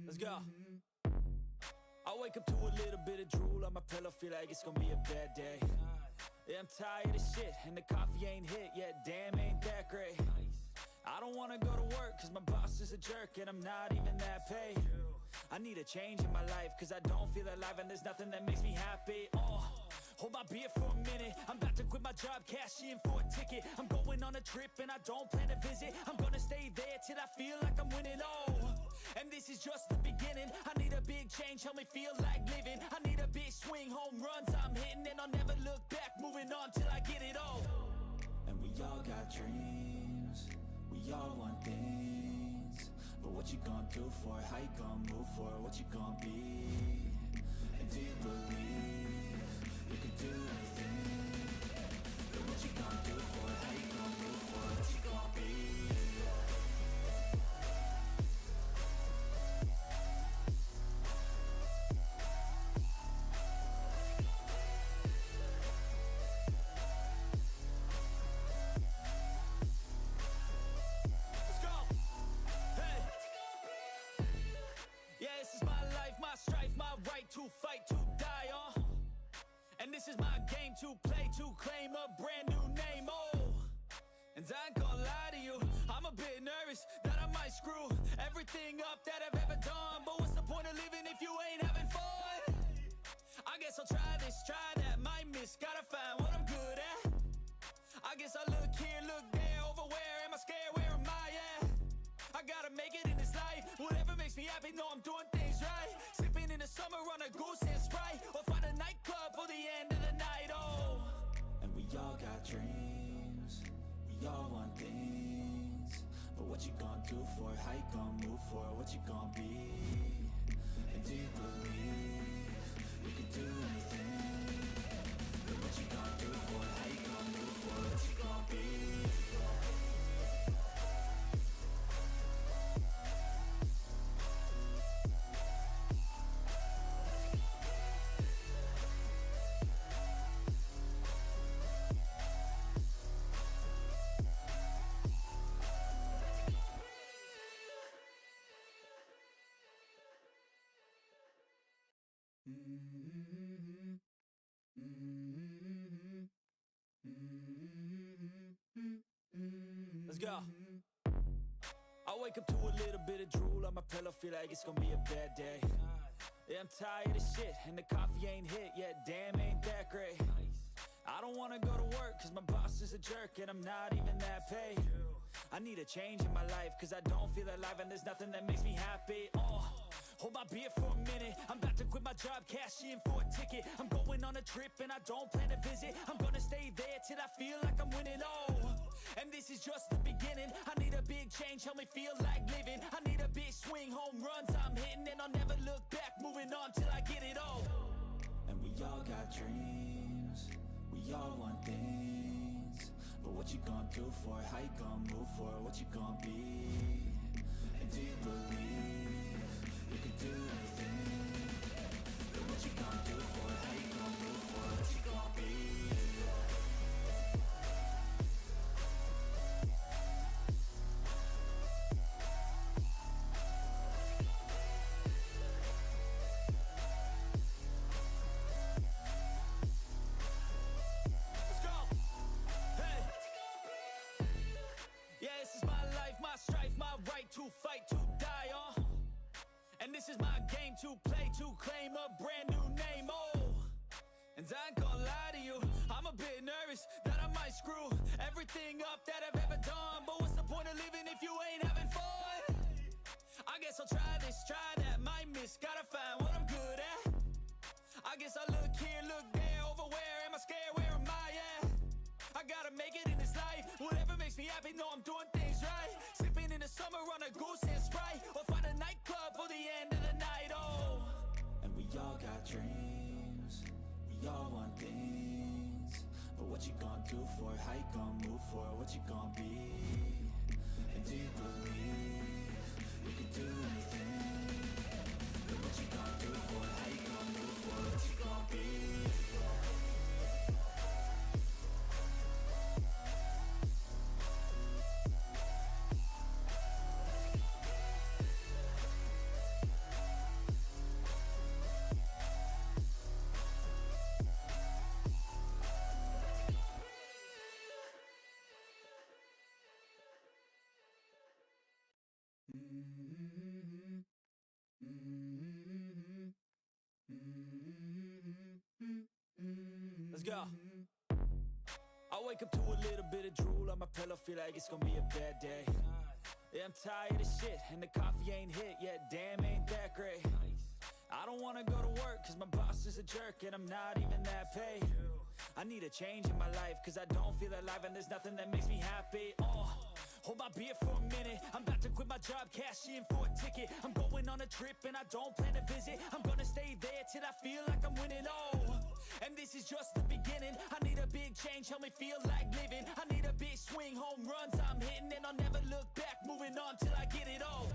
Let's go. I wake up to a little bit of drool on my pillow, feel like it's gonna be a bad day. Yeah, I'm tired of shit, and the coffee ain't hit yet, damn, ain't that great. I don't wanna go to work, cause my boss is a jerk, and I'm not even that paid. I need a change in my life, cause I don't feel alive, and there's nothing that makes me happy. Oh, hold my beer for a minute, I'm about to quit my job, cash in for a ticket. I'm going on a trip, and I don't plan to visit. I'm gonna stay there till I feel like I'm winning, oh. And this is just the beginning. I need a big change, help me feel like living. I need a big swing, home runs I'm hitting, and I'll never look back, moving on till I get it all. And we all got dreams, we all want things, but what you gonna do for it, how you gonna move for it, what you gonna be? And do you believe you can do anything? But what you gonna do for it, how you gonna move for it, what you gonna be? To fight, to die on, and this is my game to play, to claim a brand new name, oh. And I ain't gonna lie to you, I'm a bit nervous that I might screw everything up that I've ever done. But what's the point of living if you ain't having fun? I guess I'll try this, try that, might miss, gotta find what I'm good at. I guess I look here, look there, over where am I scared, where am I at? I gotta make it in this life, whatever makes me happy, know I'm doing things right. Sipping in the summer on a goose and Sprite, or find a nightclub for the end of the night, oh. And we all got dreams, we all want things, but what you gonna do for it, how you gonna move for it, what you gonna be? And do you believe you can do anything? But what you gonna do for it, how you gonna move for it, what you gonna be? Let's go. I wake up to a little bit of drool on my pillow, feel like it's gonna be a bad day. Yeah, I'm tired of shit, and the coffee ain't hit yet, damn, ain't that great. I don't wanna go to work, cause my boss is a jerk, and I'm not even that paid. I need a change in my life, cause I don't feel alive, and there's nothing that makes me happy, oh. Hold my beer for a minute, I'm about to quit my job, cash in for a ticket. I'm going on a trip, and I don't plan to visit. I'm gonna stay there till I feel like I'm winning, oh. And this is just the beginning. I need a big change, help me feel like living. I need a big swing, home runs I'm hitting, and I'll never look back, moving on till I get it all. And we all got dreams, we all want things, but what you gonna do for it, how you gonna move for it, what you gonna be? And do you believe you can do anything? But what you gonna do for it, how you gonna move for it, what you gonna be? to fight, to die on. And this is my game to play, to claim a brand new name, oh. And I ain't gonna lie to you, I'm a bit nervous that I might screw everything up that I've ever done. But what's the point of living if you ain't having fun? I guess I'll try this, try that, might miss, gotta find what I'm good at. I guess I look here, look there, over where am I scared, where am I at? I gotta make it in this life, whatever makes me happy, know I'm doing things right. Sipping in the summer on a goose and Sprite, or find a nightclub for the end of the night, oh. And we all got dreams, we all want things, but what you gonna do for it, how you gonna move for it, what you gonna be? And do you believe you can do anything? But what you gonna do for it, how you gonna move for it, what you gonna be? Let's go. I wake up to a little bit of drool on my pillow, feel like it's gonna be a bad day. Yeah, I'm tired of shit, and the coffee ain't hit yet, damn, ain't that great. I don't wanna go to work, cause my boss is a jerk, and I'm not even that paid. I need a change in my life, cause I don't feel alive, and there's nothing that makes me happy. Hold my beer for a minute, I'm about to quit my job, cash in for a ticket. I'm going on a trip and I don't plan to visit. I'm gonna stay there till I feel like I'm winning, and this is just the beginning. I need a big change, help me feel like living. I need a big swing, home runs I'm hitting, and I'll never look back, moving on till I get it all.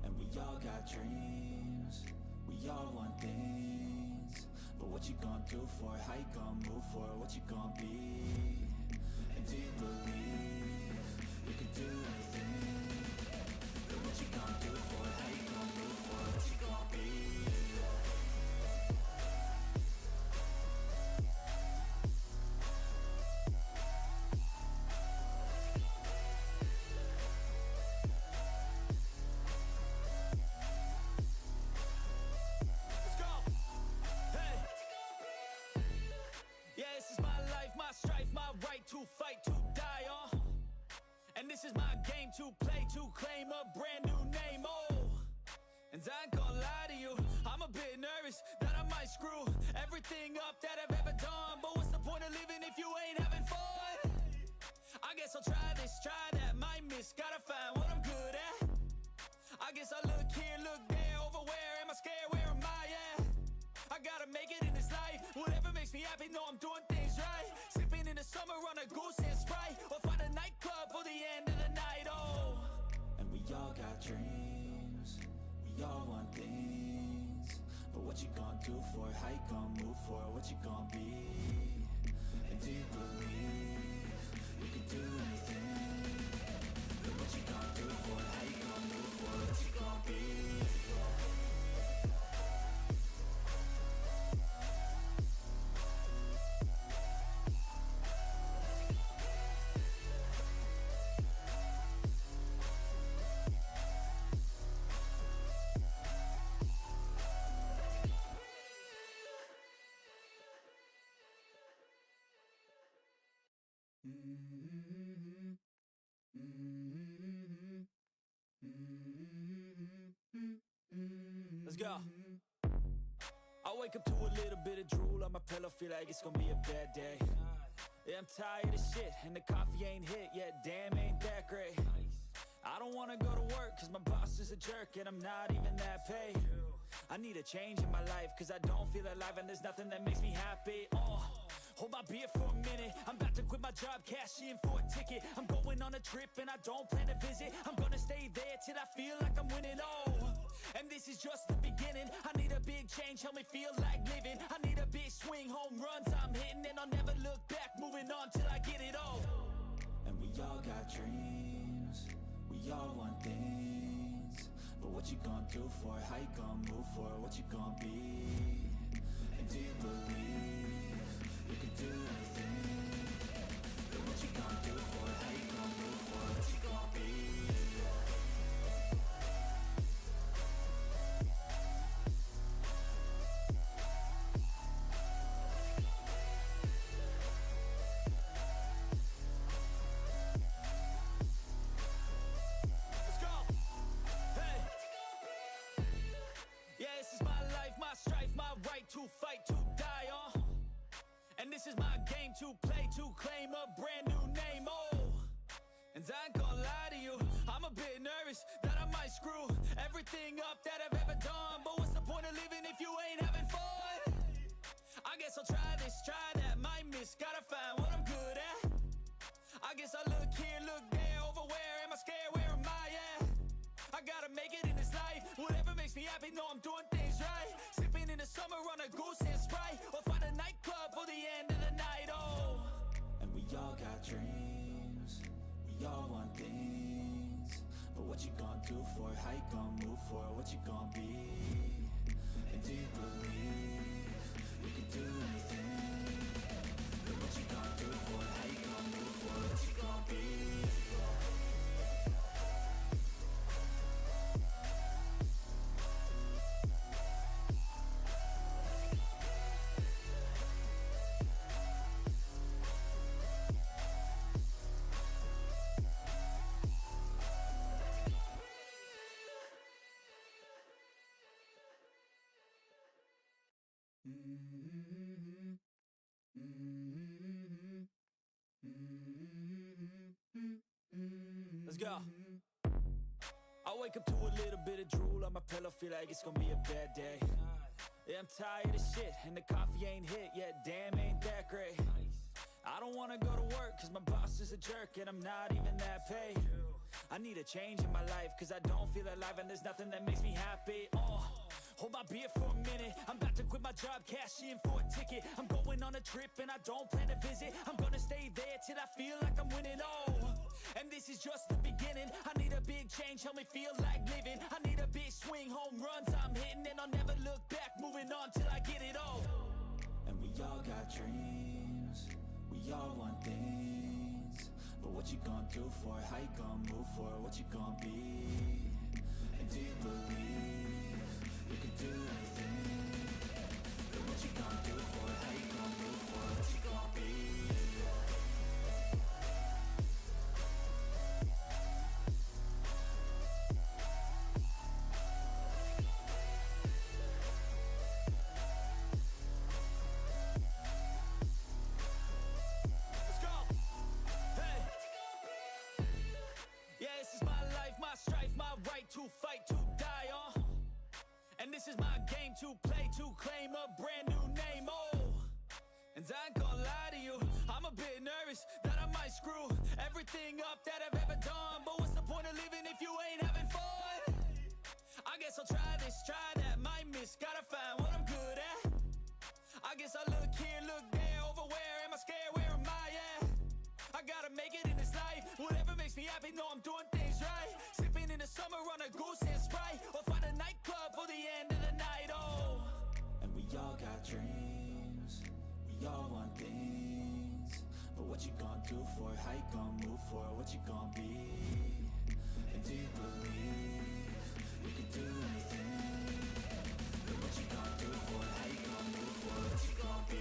And we all got dreams, we all want things, but what you gonna do for it, how you gonna move for it, what you gonna be? And do you believe you can do anything? But what you gonna do for it, how you gonna move for it, what you gonna be? Let's go! Hey! Yeah, this is my life, my strife, my right to fight, to die on. And this is my game to play, to claim a brand new name, oh. And I ain't gonna lie to you, I'm a bit nervous that I might screw everything up that I've ever done. But what's the point of living if you ain't having fun? I guess I'll try this, try that, might miss, gotta find what I'm good at. I guess I look here, look there, over where am I scared, where am I at? I gotta make it in this life, whatever makes me happy, know I'm doing things right. Sipping in the summer on a goose and Sprite, or find a nightclub for the end of the night, oh. And we all got dreams, we all want things, but what you gonna do for it, how you gonna move for it, what you gonna be? And do you believe you can do anything? But what you gonna do for it, how you gonna move for it, what you gonna be? Let's go. I wake up to a little bit of drool on my pillow, feel like it's gonna be a bad day. Yeah, I'm tired of shit, and the coffee ain't hit yet, damn, ain't that great. I don't wanna go to work, cause my boss is a jerk, and I'm not even that paid. I need a change in my life, cause I don't feel alive, and there's nothing that makes me happy, Hold my beer for a minute, I'm about to quit my job, cash in for a ticket. I'm going on a trip and I don't plan to visit. I'm gonna stay there till I feel like I'm winning, and this is just the beginning. I need a big change, help me feel like living. I need a big swing, home runs I'm hitting, and I'll never look back, moving on till I get it all. And we all got dreams, we all want things, but what you gonna do for it, how you gonna move for it, what you gonna be? And do you believe you can do anything? But what you gonna do for it, how you gonna move for it, what you gonna be? this is my game to play, to claim a brand new name, oh. And I ain't gonna lie to you, I'm a bit nervous that I might screw everything up that I've ever done. But what's the point of living if you ain't having fun? I guess I'll try this, try that, might miss, gotta find what I'm good at. I guess I look here, look there, over where am I scared, where am I at? I gotta make it in this life, whatever makes me happy, know I'm doing things right. Sipping in the summer on a goose and Sprite, or find a nightclub for the end of the night, oh. And we all got dreams, we all want things, but what you gonna do for it, how you gonna move for it, what you gonna be? And do you believe we can do anything? But what you gonna do for it, how you gonna move for it, what you gonna be? Let's go. I wake up to a little bit of drool on my pillow, feel like it's gonna be a bad day. Yeah, I'm tired of shit, and the coffee ain't hit yet, damn, ain't that great. I don't wanna go to work, cause my boss is a jerk, and I'm not even that paid. I need a change in my life, cause I don't feel alive, and there's nothing that makes me happy. Hold my beer for a minute, I'm about to quit my job, cash in for a ticket. I'm going on a trip and I don't plan to visit. I'm gonna stay there till I feel like I'm winning, and this is just the beginning. I need a big change, help me feel like living. I need a big swing, home runs I'm hitting, and I'll never look back, moving on till I get it all. And we all got dreams, we all want things, but what you gonna do for it, how you gonna move for it, what you gonna be? And do you believe we can do anything? But what you gonna do for it, how you gonna move for it, what you gonna be? Let's go! Hey! Yeah, this is my life, my strife, my right to fight, to die on. And this is my game to play, to claim a brand new name, oh. And I ain't gonna lie to you, I'm a bit nervous that I might screw everything up that I've ever done. But what's the point of living if you ain't having fun? I guess I'll try this, try that, might miss, gotta find what I'm good at. I guess I look here, look there, over where am I scared, where am I at? I gotta make it in this life, whatever makes me happy, know I'm doing things right. Sipping in the summer on a goose and Sprite, or find a nightclub for the end of the night, oh. And we all got dreams, we all want things, but what you gonna do for it, how you gonna move for it, what you gonna be? And do you believe we can do anything? But what you gonna do for it, how you gonna move for it, what you gonna be?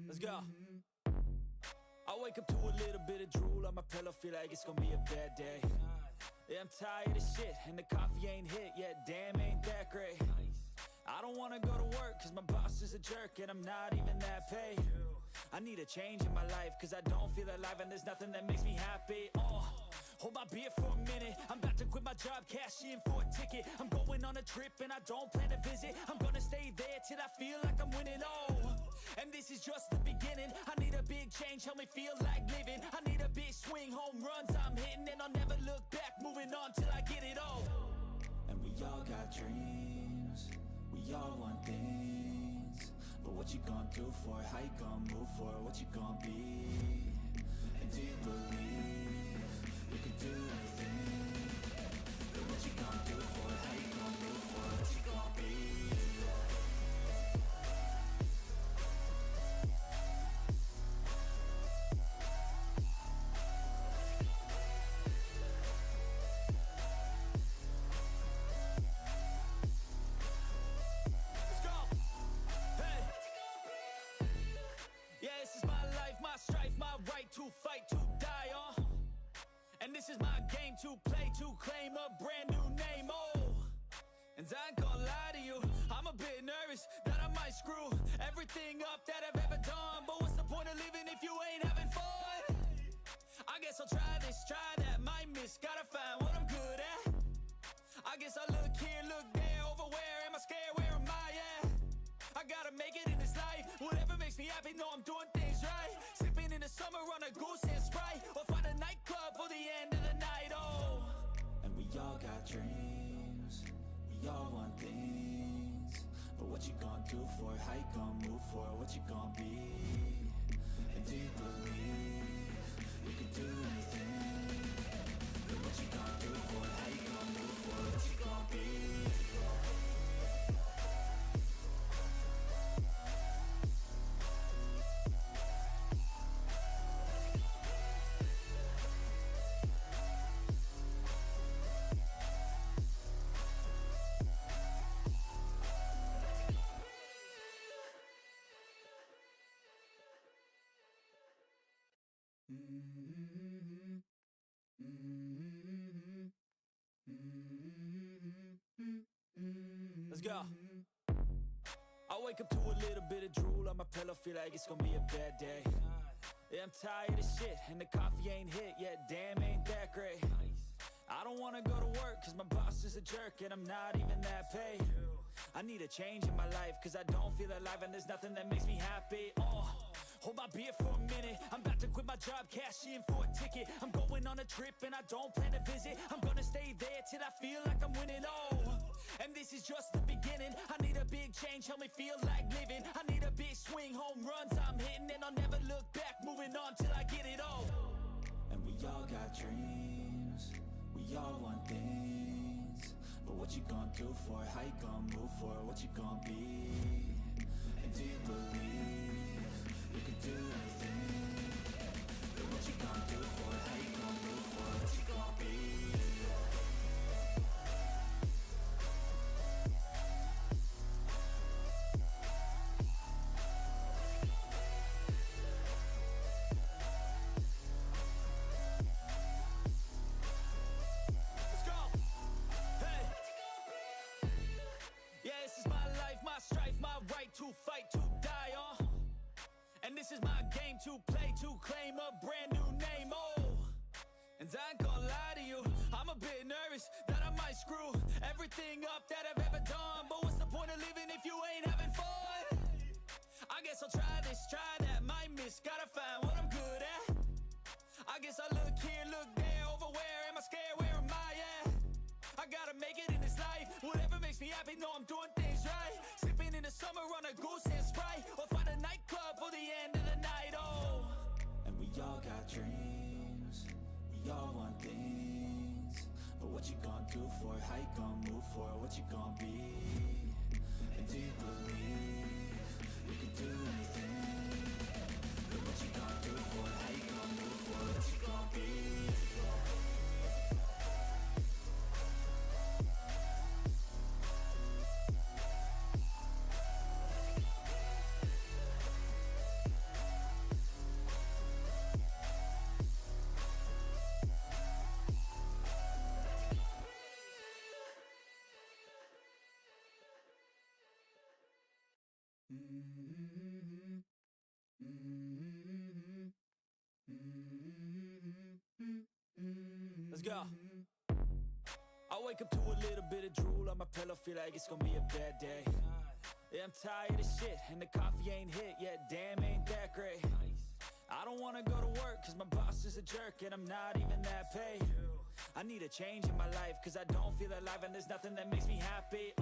Let's go. I wake up to a little bit of drool on my pillow, feel like it's gonna be a bad day. Yeah, I'm tired of shit, and the coffee ain't hit yet, damn, ain't that great. I don't wanna go to work, cause my boss is a jerk, and I'm not even that paid. I need a change in my life, cause I don't feel alive, and there's nothing that makes me happy, Hold my beer for a minute, I'm about to quit my job, cash in for a ticket. I'm going on a trip and I don't plan to visit. I'm gonna stay there till I feel like I'm winning, and this is just the beginning. I need a big change, help me feel like living. I need a big swing, home runs I'm hitting, and I'll never look back, moving on till I get it all. And we all got dreams, we all want things, but what you gonna do for it, how you gonna move for it, what you gonna be? And do you believe we can do anything? But what you gonna do for it, how you gonna move for it, what you gonna be? game to play, to claim a brand new name, oh. And I ain't gonna lie to you, I'm a bit nervous that I might screw everything up that I've ever done. But what's the point of living if you ain't having fun? I guess I'll try this, try that, might miss, gotta find what I'm good at. I guess I look here, look there, over where am I scared, where am I at? I gotta make it in this life, whatever makes me happy, know I'm doing things right. Sipping in the summer on a goose and Sprite, or find a nightclub for the end of the night, oh. And we all got dreams, we all want things, but what you gonna do for it, how you gonna move for it, what you gonna be? And do you believe you can do anything? But what you gonna do for it, how you gonna move for it, what you gonna be? Let's go. I wake up to a little bit of drool on my pillow, feel like it's gonna be a bad day. Yeah, I'm tired of shit, and the coffee ain't hit yet, damn, ain't that great. I don't wanna go to work, cause my boss is a jerk, and I'm not even that paid. I need a change in my life, cause I don't feel alive, and there's nothing that makes me happy. Hold my beer for a minute, I'm about to quit my job, cash in for a ticket. I'm going on a trip and I don't plan to visit. I'm gonna stay there till I feel like I'm winning, and this is just the beginning. I need a big change, help me feel like living. I need a big swing, home runs I'm hitting, and I'll never look back, moving on till I get it all. And we all got dreams, we all want things, but what you gonna do for it, how you gonna move for it, what you gonna be? And do you believe you can do anything? But what you gonna do for it, how you gonna move for it, what you gonna be? Let's go! Hey! Yeah, this is my life, my strife, my right to fight, to die, and this is my game to play, to claim a brand new name, and I ain't gonna lie to you, I'm a bit nervous that I might screw everything up that I've ever done. But what's the point of living if you ain't having fun? I guess I'll try this, try that, might miss, gotta find what I'm good at. I guess I look here, look there, over where am I scared, where am I at? I gotta make it in this life, whatever makes me happy, know I'm doing things right. Sipping in the summer on a goose and Sprite, or find a nightclub for the end of the night, and we all got dreams, we all want things, but what you gonna do for it, how you gonna move for it, what you gonna be? And do you believe you can do anything? But what you gonna do for it, how you gonna move for it, what you gonna be? Let's go. I wake up to a little bit of drool on my pillow, feel like it's gonna be a bad day. Yeah, I'm tired of shit, and the coffee ain't hit yet, damn, ain't that great. I don't wanna go to work, cause my boss is a jerk, and I'm not even that paid. I need a change in my life, cause I don't feel alive, and there's nothing that makes me happy.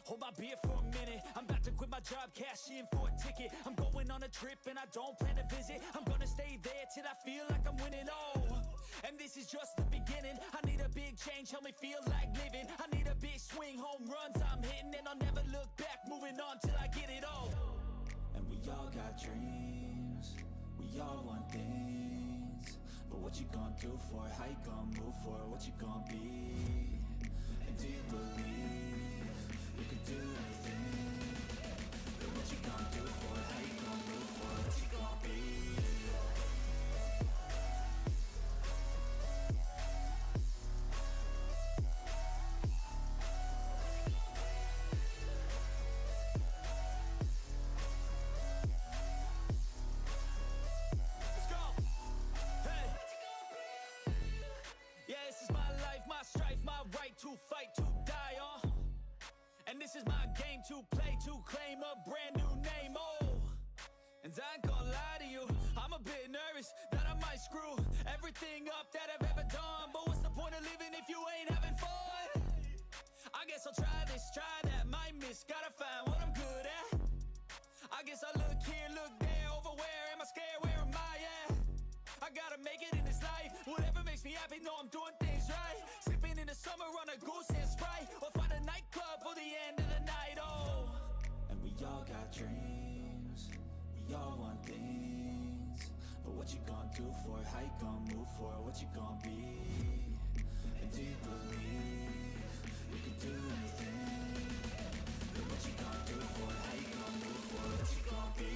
Hold my beer for a minute, I'm about to quit my job, cash in for a ticket. I'm going on a trip and I don't plan to visit. I'm gonna stay there till I feel like I'm winning, and this is just the beginning. I need a big change, help me feel like living. I need a big swing, home runs I'm hitting, and I'll never look back, moving on till I get it all. And we all got dreams, we all want things, but what you gonna do for it, how you gonna move for it, what you gonna be? And do you believe you can do anything? But what you gonna do for it, how you gonna move for it, what you gonna be? to fight, to die on. And this is my game to play, to claim a brand new name, oh. And I ain't gonna lie to you, I'm a bit nervous that I might screw everything up that I've ever done. But what's the point of living if you ain't having fun? I guess I'll try this, try that, might miss, gotta find what I'm good at. I guess I look here, look there, over where am I scared, where am I at? I gotta make it in this life, whatever makes me happy, know I'm doing things right. Sipping in the summer on a goose and Sprite, or find a nightclub for the end of the night, oh. And we all got dreams, we all want things, but what you gonna do for it, how you gonna move for it, what you gonna be? And do you believe you can do anything? But what you gonna do for it, how you gonna move for it, what you gonna be?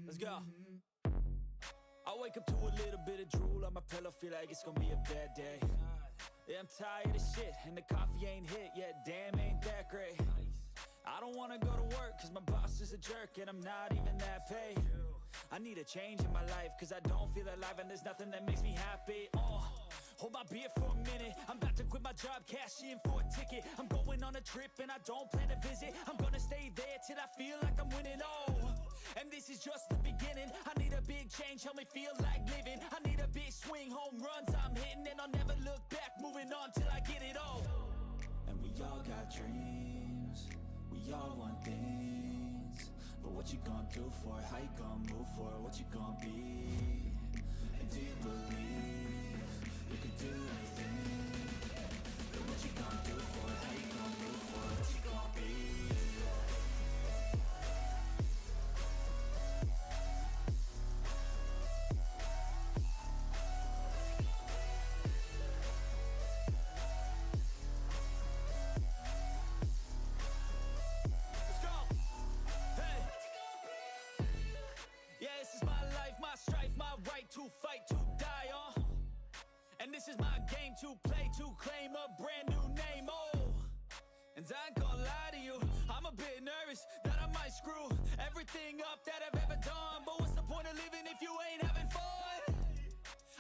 Let's go. I wake up to a little bit of drool on my pillow, feel like it's gonna be a bad day. Yeah, I'm tired of shit, and the coffee ain't hit yet, damn, ain't that great. I don't wanna go to work, cause my boss is a jerk, and I'm not even that paid. I need a change in my life, cause I don't feel alive, and there's nothing that makes me happy. Hold my beer for a minute, I'm about to quit my job, cash in for a ticket. I'm going on a trip and I don't plan to visit. I'm gonna stay there till I feel like I'm winning, oh. And this is just the beginning, I need a big change, help me feel like living. I need a big swing, home runs I'm hitting, and I'll never look back, moving on till I get it all. And we all got dreams, we all want things, but what you gonna do for it, how you gonna move for it, what you gonna be? And do you believe you can do anything? But what you gonna do for it, how you gonna move for it, what you gonna be? To fight, to die on. And this is my game to play, to claim a brand new name, oh. And I ain't gonna lie to you, I'm a bit nervous that I might screw everything up that I've ever done. But what's the point of living if you ain't having fun?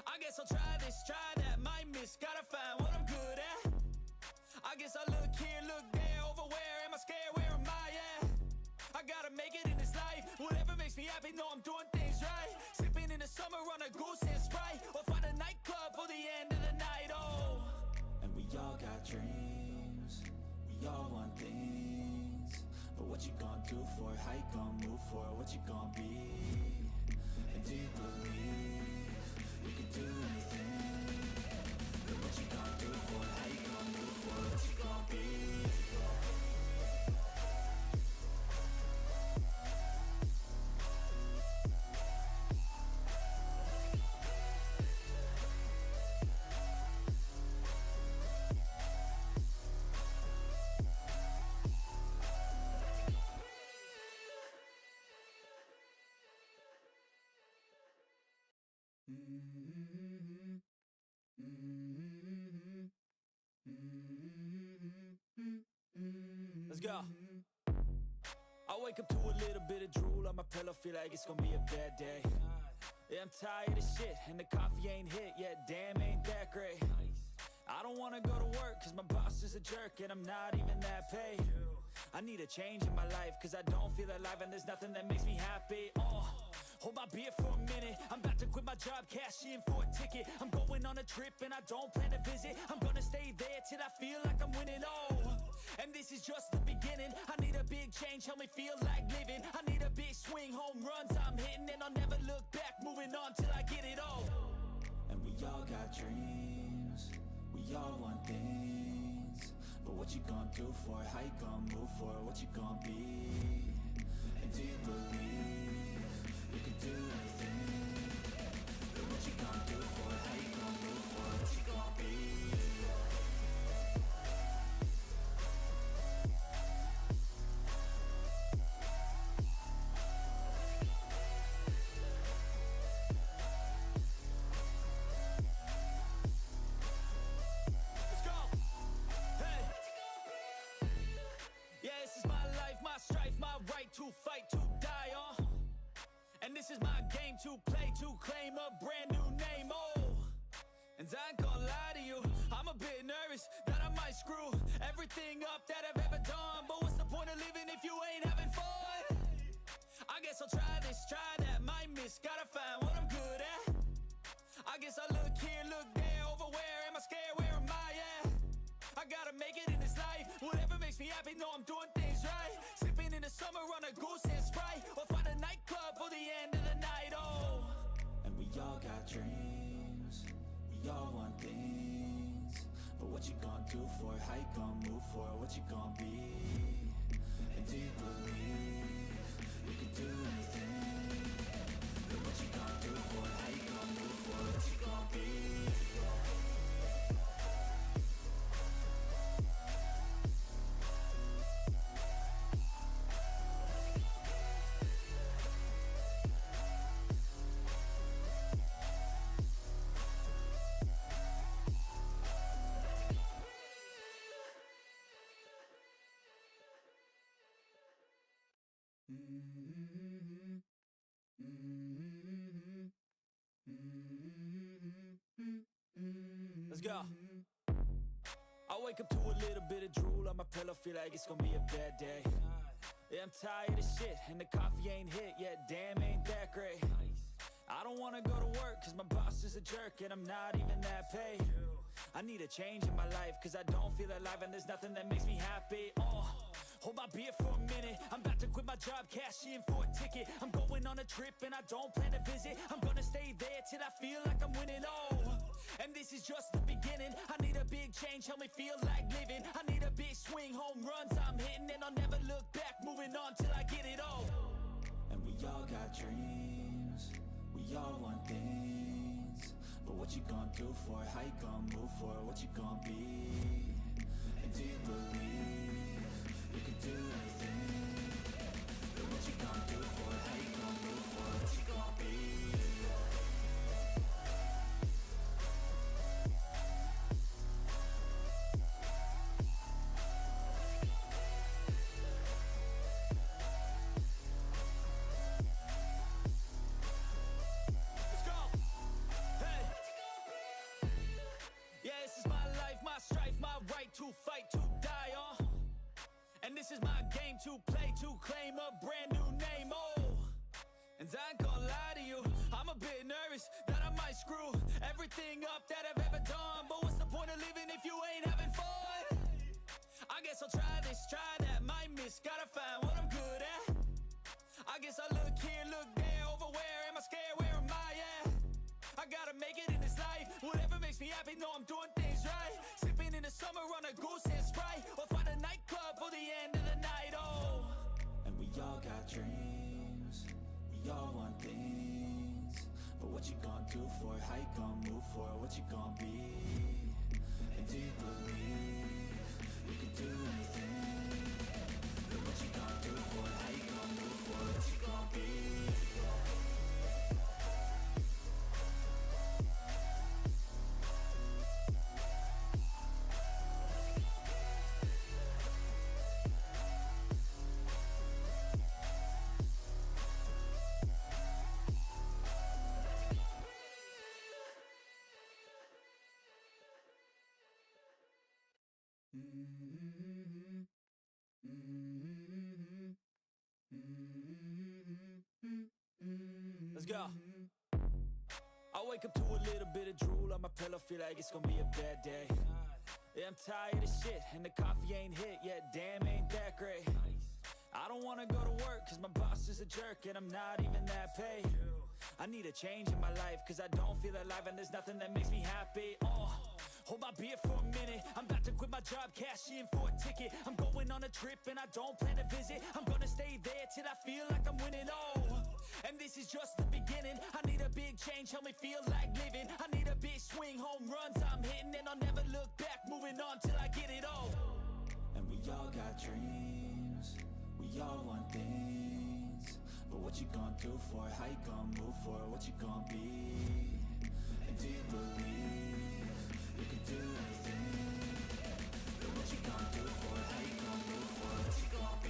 I guess I'll try this, try that, might miss, gotta find what I'm good at. I guess I look here, look there, over where am I scared, where am I at? I gotta make it in this life, whatever makes me happy, know I'm doing things right. Sipping in the summer on a goose and Sprite, or find a nightclub for the end of the night, oh. And we all got dreams, we all want things, but what you gonna do for it, how you gonna move for it, what you gonna be? And do you believe you can do anything? But what you gonna do for it, how you gonna move for it, what you gonna be? Let's go. I wake up to a little bit of drool on my pillow, feel like it's gonna be a bad day. Yeah, I'm tired of shit, and the coffee ain't hit yet, damn, ain't that great. I don't wanna go to work, cause my boss is a jerk, and I'm not even that paid. I need a change in my life, cause I don't feel alive, and there's nothing that makes me happy, Hold my beer for a minute, I'm about to quit my job, cash in for a ticket. I'm going on a trip and I don't plan to visit. I'm gonna stay there till I feel like I'm winning, oh. And this is just the beginning, I need a big change, help me feel like living. I need a big swing, home runs I'm hitting, and I'll never look back, moving on till I get it all. And we all got dreams, we all want things, but what you gonna do for it, how you gonna move for it, what you gonna be? And do you believe you can do anything? But what you gonna do for it, how you gonna move for it, what you gonna be? is my game to play, to claim a brand new name, oh. And I ain't gonna lie to you, I'm a bit nervous that I might screw everything up that I've ever done. But what's the point of living if you ain't having fun? I guess I'll try this, try that, might miss, gotta find what I'm good at. I guess I look here, look there, over where am I scared, where am I at? I gotta make it in this life, whatever makes me happy, know I'm doing things right. Sipping in the summer on a goose and Sprite, or find a nightclub for the end of the night, oh. And we all got dreams, we all want things, but what you gonna do for it, how you gonna move for it, what you gonna be? And do you believe you can do anything? But what you gonna do for it, how you gonna move for it, what you gonna be? Let's go. I wake up to a little bit of drool on my pillow, feel like it's gonna be a bad day. Yeah, I'm tired of shit, and the coffee ain't hit yet, damn, ain't that great. I don't wanna go to work, cause my boss is a jerk, and I'm not even that paid. I need a change in my life, cause I don't feel alive, and there's nothing that makes me happy. Hold my beer for a minute, I'm about to quit my job, cash in for a ticket. I'm going on a trip and I don't plan to visit. I'm gonna stay there till I feel like I'm winning, and this is just the beginning. I need a big change, help me feel like living. I need a big swing, home runs I'm hitting, and I'll never look back, moving on till I get it all. And we all got dreams, we all want things, but what you gonna do for it, how you gonna move for it, what you gonna be? And do you believe you can do anything? But what you gonna do for it, how you gonna move for it, what you gonna be? To fight, to die, and this is my game to play, to claim a brand new name, and I ain't gonna lie to you, I'm a bit nervous that I might screw everything up that I've ever done. But what's the point of living if you ain't having fun? I guess I'll try this, try that, might miss, gotta find what I'm good at. I guess I look here, look there, over where am I scared, where am I at? I gotta make it in this life, whatever makes me happy, know I'm doing things right. Sipping in the summer on a goose and Sprite, or find a nightclub for the end of the night, and we all got dreams, we all want things, but what you gonna do for it, how you gonna move for it, what you gonna be? And do you believe you can do anything? But what you gonna do for it, how you gonna move for it, what you gonna be? Let's go. I wake up to a little bit of drool on my pillow, feel like it's gonna be a bad day. Yeah, I'm tired of shit, and the coffee ain't hit yet, damn, ain't that great. I don't wanna go to work, cause my boss is a jerk, and I'm not even that paid. I need a change in my life, cause I don't feel alive, and there's nothing that makes me happy. Hold my beer for a minute, I'm about to quit my job, cash in for a ticket. I'm going on a trip and I don't plan to visit. I'm gonna stay there till I feel like I'm winning, and this is just the beginning. I need a big change, help me feel like living. I need a big swing, home runs I'm hitting, and I'll never look back, moving on till I get it all. And we all got dreams, we all want things, but what you gonna do for it, how you gonna move for it, what you gonna be? And do you believe you can do anything? But what you gonna do for it, how you gonna move for it, what you gonna be?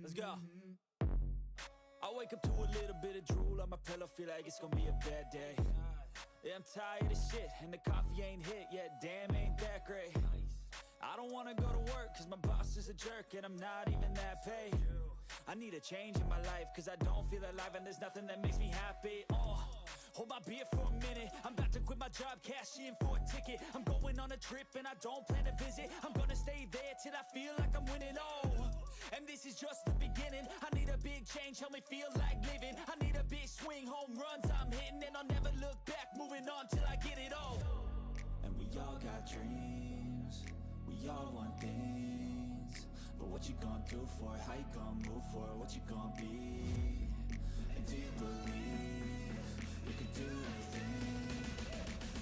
Let's go. I wake up to a little bit of drool on my pillow, feel like it's gonna be a bad day. Yeah, I'm tired of shit, and the coffee ain't hit yet, damn, ain't that great. I don't wanna go to work, cause my boss is a jerk, and I'm not even that paid. I need a change in my life, cause I don't feel alive, and there's nothing that makes me happy. Hold my beer for a minute, I'm about to quit my job, cash in for a ticket. I'm going on a trip and I don't plan to visit. I'm gonna stay there till I feel like I'm winning, and this is just the beginning. I need a big change, help me feel like living. I need a big swing, home runs I'm hitting, and I'll never look back, moving on till I get it all. And we all got dreams, we all want things, but what you gonna do for it? How you gonna move for it? What you gonna be? And do you believe you can do anything?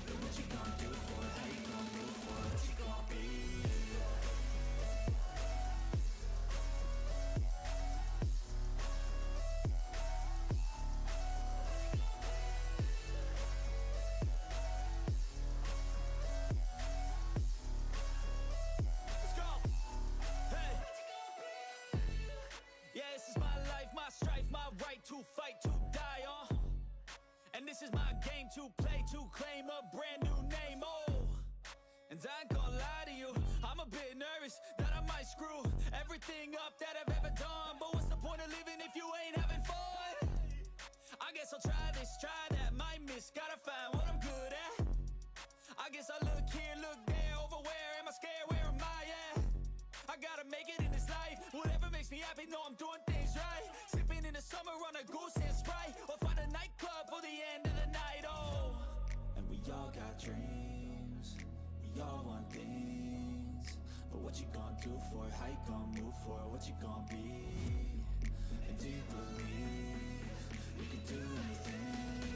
But what you gonna do for it? How you gonna move for it? What you gonna be? to fight, to die on. And this is my game to play, to claim a brand new name, oh. And I ain't gonna lie to you, I'm a bit nervous that I might screw everything up that I've ever done. But what's the point of living if you ain't having fun? I guess I'll try this, try that, might miss, gotta find what I'm good at. I guess I look here, look there, over where am I scared, where am I at? I gotta make it in this life, whatever makes me happy, know I'm doing things right. Sipping in the summer on a goose and Sprite, or find a nightclub for the end of the night, oh. And we all got dreams, we all want things. But what you gonna do for it, how you gonna move for it, what you gonna be? And do you believe you can do anything?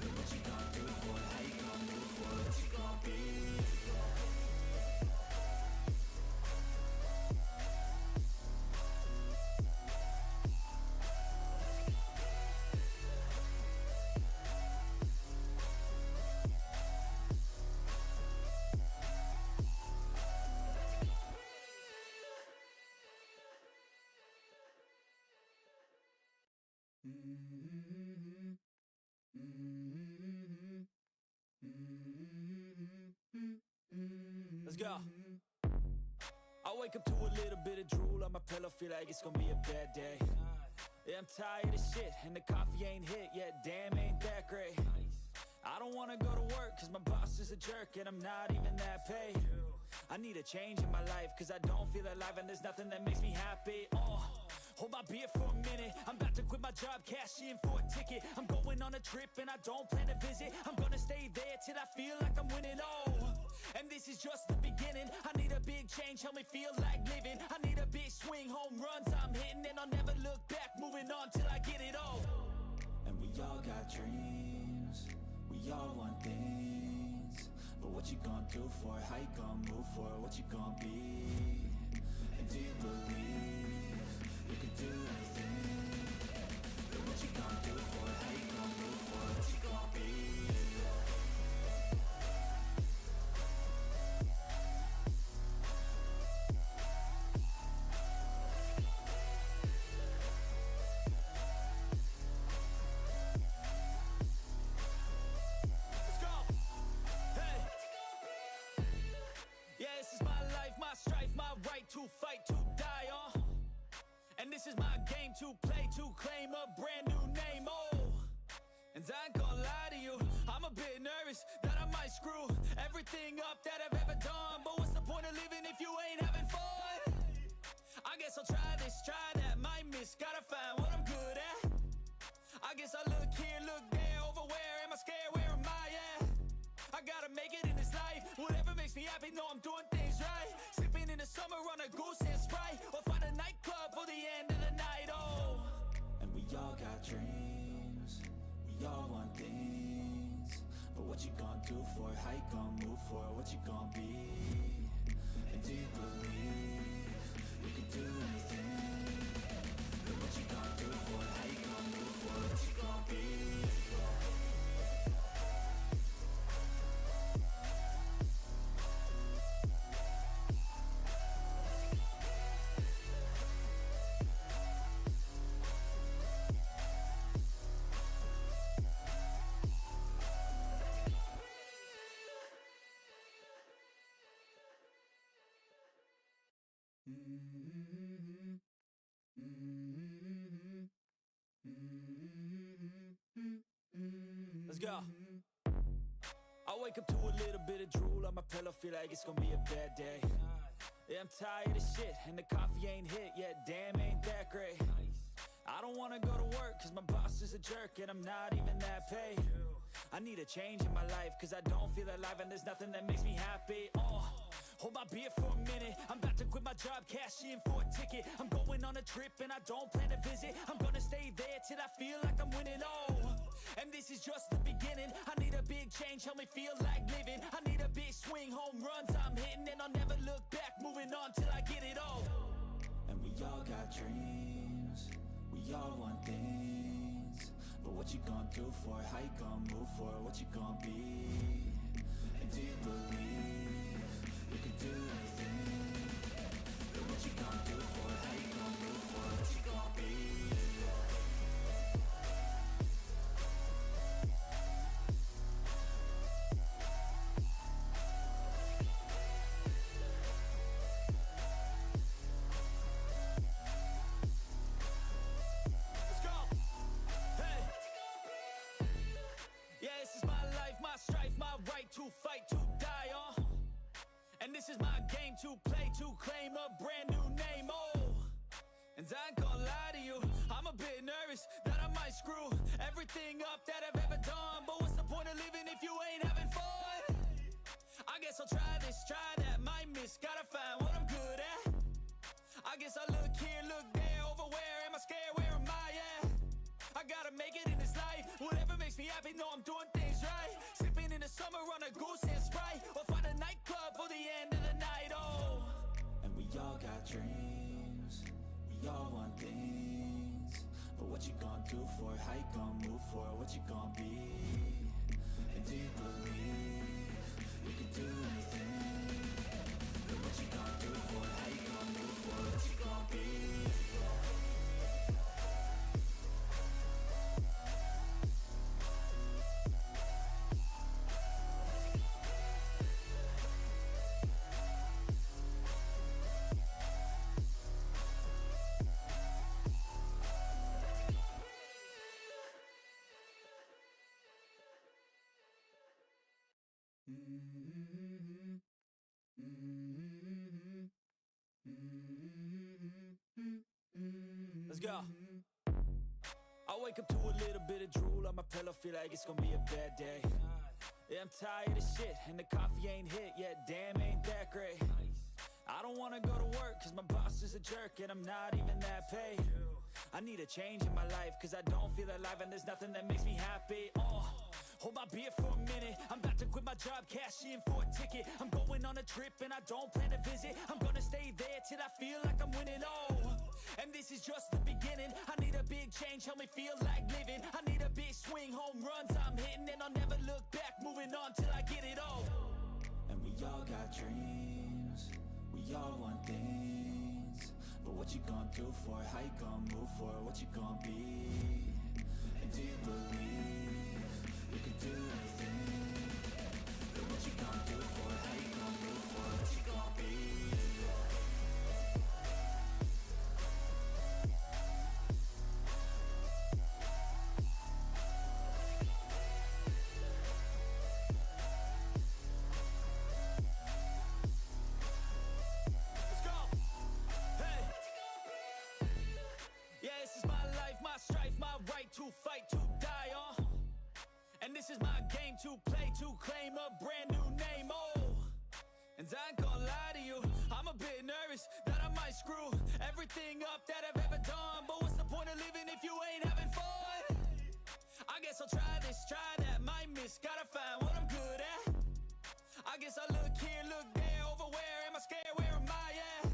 But what you gonna do for it, how you gonna move for it, what you gonna be? Let's go. I wake up to a little bit of drool on my pillow, feel like it's gonna be a bad day. Yeah, I'm tired of shit, and the coffee ain't hit yet, damn, ain't that great. I don't wanna go to work, cause my boss is a jerk, and I'm not even that paid. I need a change in my life, cause I don't feel alive, and there's nothing that makes me happy. Hold my beer for a minute, I'm about to quit my job, cash in for a ticket. I'm going on a trip and I don't plan to visit. I'm gonna stay there till I feel like I'm winning, and this is just the beginning. I need a big change, help me feel like living. I need a big swing, home runs I'm hitting, and I'll never look back, moving on till I get it all. And we all got dreams, we all want things. But what you gonna do for it, how you gonna move for it, what you gonna be? And do you believe you can do anything? But what you gonna do for it, how you gonna move for it, what you gonna be? Let's go! Hey! Yeah, this is my life, my strife, my right to fight, to die on. And this is my game to play, to claim a brand new name, oh. And I ain't gonna lie to you, I'm a bit nervous that I might screw everything up that I've ever done. But what's the point of living if you ain't having fun? I guess I'll try this, try that, might miss, gotta find what I'm good at. I guess I look here, look there, over where am I scared, where am I at? I gotta make it in this life, whatever makes me happy, know I'm doing things right. Sipping in the summer on a goose and Sprite, or find a nightclub for the end of the night, oh. And we all got dreams, we all want things. But what you gonna do for it, how you gonna move for it, what you gonna be? And do you believe you can do anything? But what you gonna do for it, how you gonna move for it, what you gonna be? Let's go. I wake up to a little bit of drool on my pillow, feel like it's gonna be a bad day. Yeah, I'm tired of shit, and the coffee ain't hit yet, damn, ain't that great. I don't wanna go to work, cause my boss is a jerk, and I'm not even that paid. I need a change in my life, cause I don't feel alive, and there's nothing that makes me happy, Hold my beer for a minute, I'm about to quit my job, cash in for a ticket. I'm going on a trip and I don't plan to visit. I'm gonna stay there till I feel like I'm winning, and this is just the beginning. I need a big change, help me feel like living. I need a big swing, home runs I'm hitting, and I'll never look back, moving on till I get it all. And we all got dreams, we all want things. But what you gonna do for it, how you gonna move for it, what you gonna be? And do you believe you can do anything? But what you gonna do for it, how you gonna move for it, what you gonna be? this is my game to play, to claim a brand new name, oh. And I ain't gonna lie to you, I'm a bit nervous that I might screw everything up that I've ever done. But what's the point of living if you ain't having fun? I guess I'll try this, try that, might miss, gotta find what I'm good at. I guess I look here, look there, over where am I scared, where am I at? I gotta make it in this life, whatever makes me happy, know I'm doing things right. Sipping in the summer on a goose and Sprite, or find a nightclub for the end of the night, oh. And we all got dreams, we all want things, but what you gonna do for it, how you gonna move for it, what you gonna be? And do you believe you can do anything? But what you gonna do for it, how you gonna move for it, what you gonna be? Let's go. I wake up to a little bit of drool on my pillow, feel like it's gonna be a bad day. Yeah, I'm tired of shit, and the coffee ain't hit yet, damn, ain't that great. I don't wanna go to work, cause my boss is a jerk, and I'm not even that paid. I need a change in my life, cause I don't feel alive, and there's nothing that makes me happy. Hold my beer for a minute, I'm about to quit my job, cash in for a ticket. I'm going on a trip and I don't plan to visit. I'm gonna stay there till I feel like I'm winning, and this is just the beginning. I need a big change, help me feel like living. I need a big swing, home runs I'm hitting, and I'll never look back, moving on till I get it all. And we all got dreams, we all want things, but what you gonna do for it, how you gonna move for it, what you gonna be? And do you believe you can do anything? But what you gonna do for it, how you gonna move for it, what you gonna be? Let's go! Hey! Yeah, this is my life, my strife, my right to fight, to die on. And this is my game to play, to claim a brand new name, oh. And I ain't gonna lie to you, I'm a bit nervous that I might screw everything up that I've ever done. But what's the point of living if you ain't having fun? I guess I'll try this, try that, might miss, gotta find what I'm good at. I guess I look here, look there, over where am I scared, where am I at?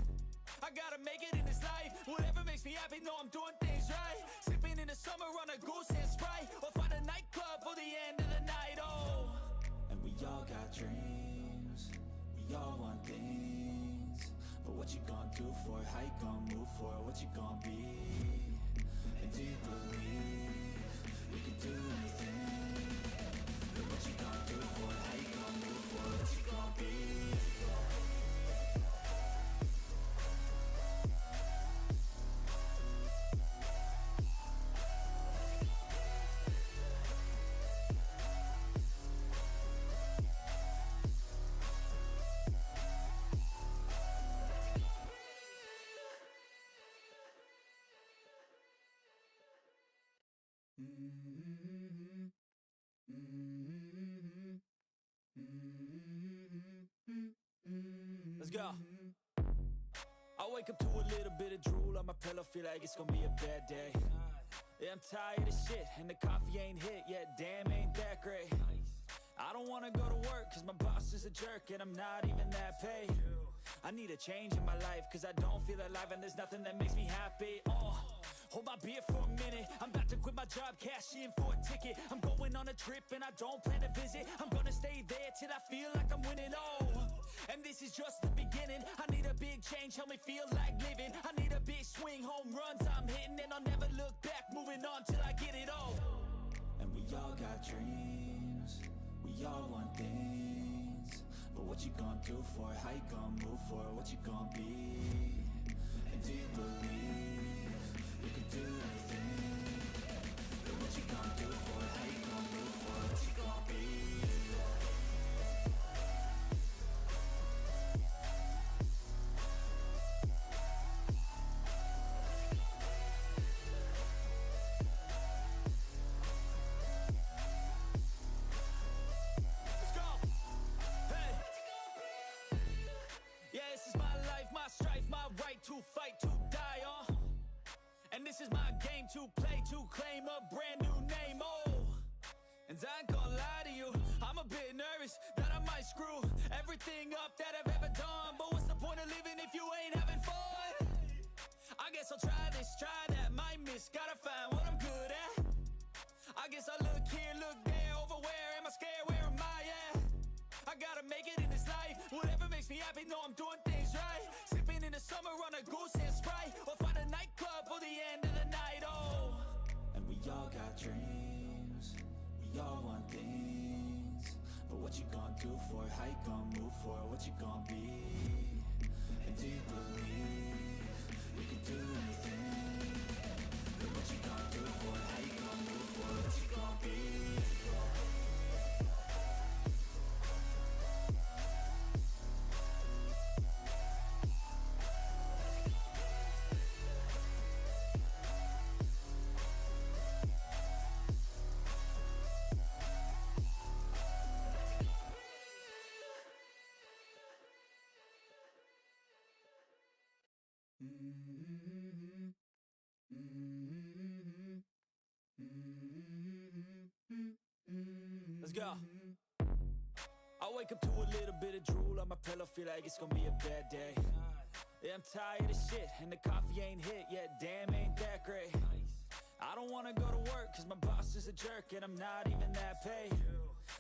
I gotta make it in this life, whatever makes me happy, know I'm doing things right. Sipping in the summer on a goose and Sprite, or find a nightclub for the end of the night, oh. And we all got dreams, we all want things, but what you gonna do for it, how you gonna move for it, what you gonna be? And do you believe you can do anything? But what you gonna do for it, how you gonna move for it, what you gonna be? Let's go. I wake up to a little bit of drool on my pillow, feel like it's gonna be a bad day. Yeah, I'm tired of shit, and the coffee ain't hit yet, damn, ain't that great. I don't wanna go to work, cause my boss is a jerk, and I'm not even that paid. I need a change in my life, cause I don't feel alive, and there's nothing that makes me happy. Hold my beer for a minute, I'm about to quit my job, cash in for a ticket. I'm going on a trip and I don't plan to visit. I'm gonna stay there till I feel like I'm winning, and this is just the beginning. I need a big change, help me feel like living. I need a big swing, home runs I'm hitting, and I'll never look back, moving on till I get it all. And we all got dreams, we all want things, but what you gonna do for it, how you gonna move for it, what you gonna be? And do you believe you can do anything? But what you gonna do for it, how you gonna move for it, what you gonna be? this is my game to play, to claim a brand new name, oh. And I ain't gonna lie to you, I'm a bit nervous that I might screw everything up that I've ever done. But what's the point of living if you ain't having fun? I guess I'll try this, try that, might miss, gotta find what I'm good at. I guess I look here, look there, over where am I scared, where am I at? I gotta make it in this life, whatever makes me happy, know I'm doing things right. Sipping in the summer on a goose and Sprite, or find a nightclub for the end of the night, oh. And we all got dreams, we all want things, but what you gonna do for it, how you gonna move for it, what you gonna be? And do you believe you can do anything? But what you gonna do for it, how you gonna move for it, what you gonna be? Let's go. I wake up to a little bit of drool on my pillow, feel like it's gonna be a bad day. Yeah, I'm tired of shit, and the coffee ain't hit yet, damn, ain't that great. I don't wanna go to work, cause my boss is a jerk, and I'm not even that paid.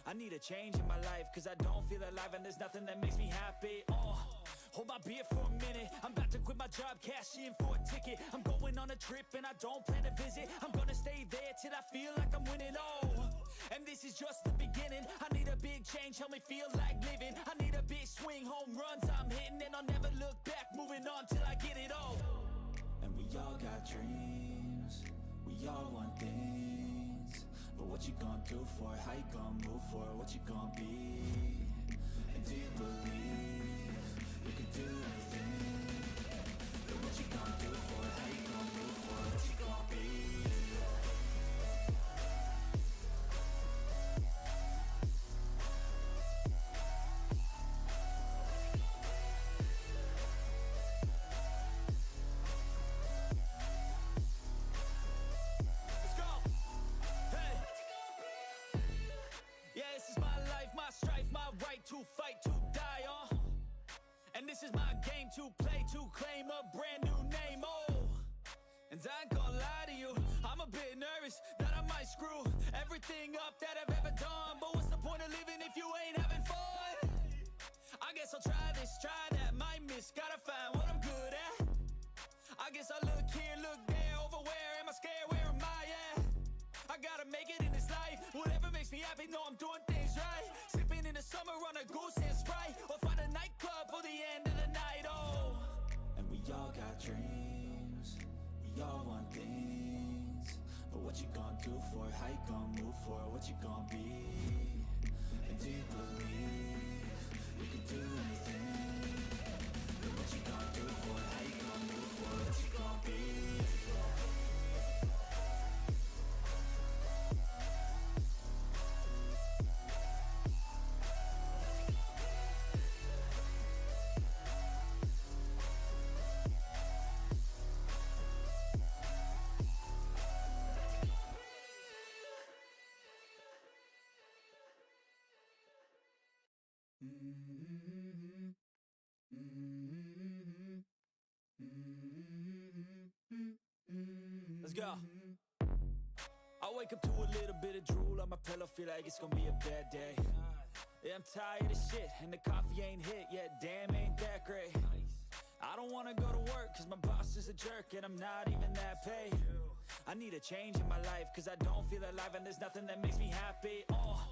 I need a change in my life, cause I don't feel alive, and there's nothing that makes me happy, oh. Hold my beer for a minute, I'm about to quit my job, cash in for a ticket. I'm going on a trip and I don't plan to visit. I'm gonna stay there till I feel like I'm winning, oh. And this is just the beginning, I need a big change, help me feel like living. I need a big swing, home runs I'm hitting, and I'll never look back, moving on till I get it all. And we all got dreams, we all want things, but what you gonna do for it, how you gonna move for it, what you gonna be? And do you believe you can do anything? But what you gonna do for it, how you gonna move for it, what you gonna be? Let's go! Hey! Yeah, this is my life, my strife, my right to fight, to die, and this is my game to play, to claim a brand new name, oh. And I ain't gonna lie to you, I'm a bit nervous that I might screw everything up that I've ever done. But what's the point of living if you ain't having fun? I guess I'll try this, try that, might miss, gotta find what I'm good at. I guess I look here, look there, over where am I scared, where am I at? I gotta make it in this life, whatever makes me happy, know I'm doing things right. Sipping in the summer on a goose and Sprite, or find a nightclub for the end of the night, oh. And we all got dreams, we all want things, but what you gonna do for it, how you gonna move for it, what you gonna be? And do you believe you can do anything? But what you gonna do for it, how you gonna move for it, what you gonna be? Let's go. I wake up to a little bit of drool on my pillow, feel like it's gonna be a bad day. Yeah, I'm tired of shit, and the coffee ain't hit yet, damn, ain't that great. I don't wanna go to work, cause my boss is a jerk, and I'm not even that paid. I need a change in my life, cause I don't feel alive, and there's nothing that makes me happy, oh.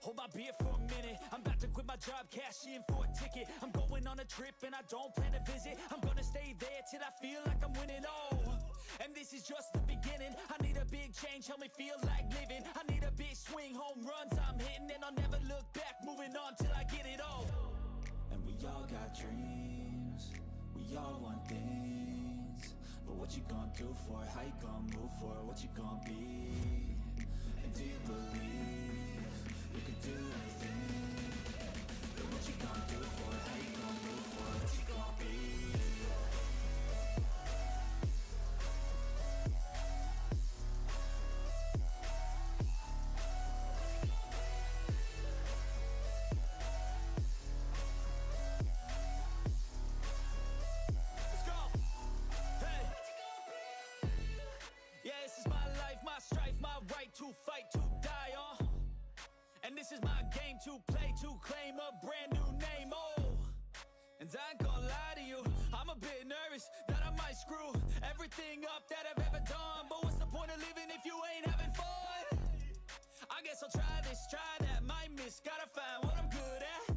Hold my beer for a minute, I'm about to quit my job, cash in for a ticket. I'm going on a trip and I don't plan to visit. I'm gonna stay there till I feel like I'm winning, oh. And this is just the beginning, I need a big change, help me feel like living. I need a big swing, home runs I'm hitting, and I'll never look back, moving on till I get it all. And we all got dreams, we all want things, but what you gonna do for it, how you gonna move for it, what you gonna be? And do you believe you can do anything? But what you gonna do for it, how you gonna move for it, what you gonna be? fight, to die on. And this is my game to play, to claim a brand new name, oh. And I ain't gonna lie to you, I'm a bit nervous that I might screw everything up that I've ever done. But what's the point of living if you ain't having fun? I guess I'll try this, try that, might miss, gotta find what I'm good at.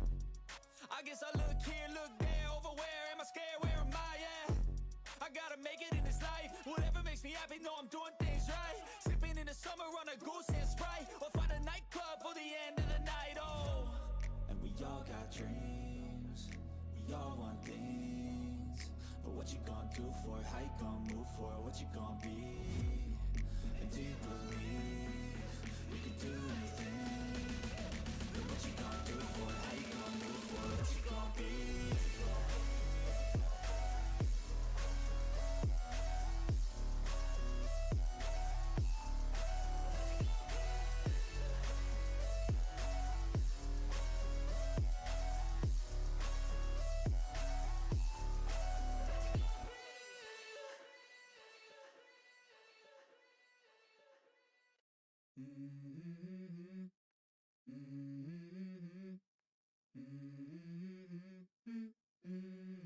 I guess I look here, look there, over where am I scared, where am I at? I gotta make it in this life, whatever makes me happy, know I'm doing things right. Sipping in the summer on a goose and Sprite, or find a nightclub for the end of the night, oh. And we all got dreams, we all want things, but what you gonna do for it, how you gonna move for it, what you gonna be? And do you believe you can do anything? But what you gonna do for it, how you gonna move for it, what you gonna be?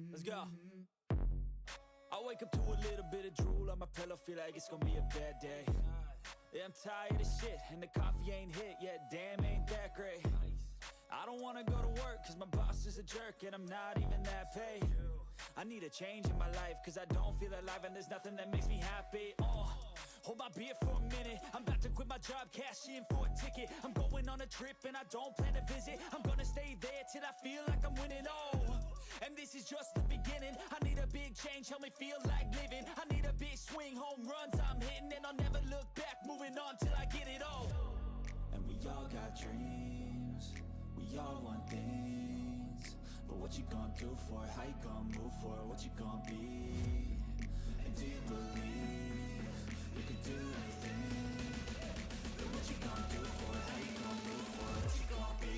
Let's go. I wake up to a little bit of drool on my pillow, feel like it's gonna be a bad day. Yeah, I'm tired of shit, and the coffee ain't hit yet, damn, ain't that great. I don't wanna go to work, cause my boss is a jerk, and I'm not even that paid. I need a change in my life, cause I don't feel alive, and there's nothing that makes me happy. Hold my beer for a minute, I'm about to quit my job, cash in for a ticket. I'm going on a trip and I don't plan to visit. I'm gonna stay there till I feel like I'm winning, oh. And this is just the beginning, I need a big change, help me feel like living. I need a big swing, home runs I'm hitting, and I'll never look back, moving on till I get it all. And we all got dreams, we all want things, but what you gonna do for it, how you gonna move for it, what you gonna be? And do you believe you can do anything? But what you gonna do for it, how you gonna move for it, what you gonna be?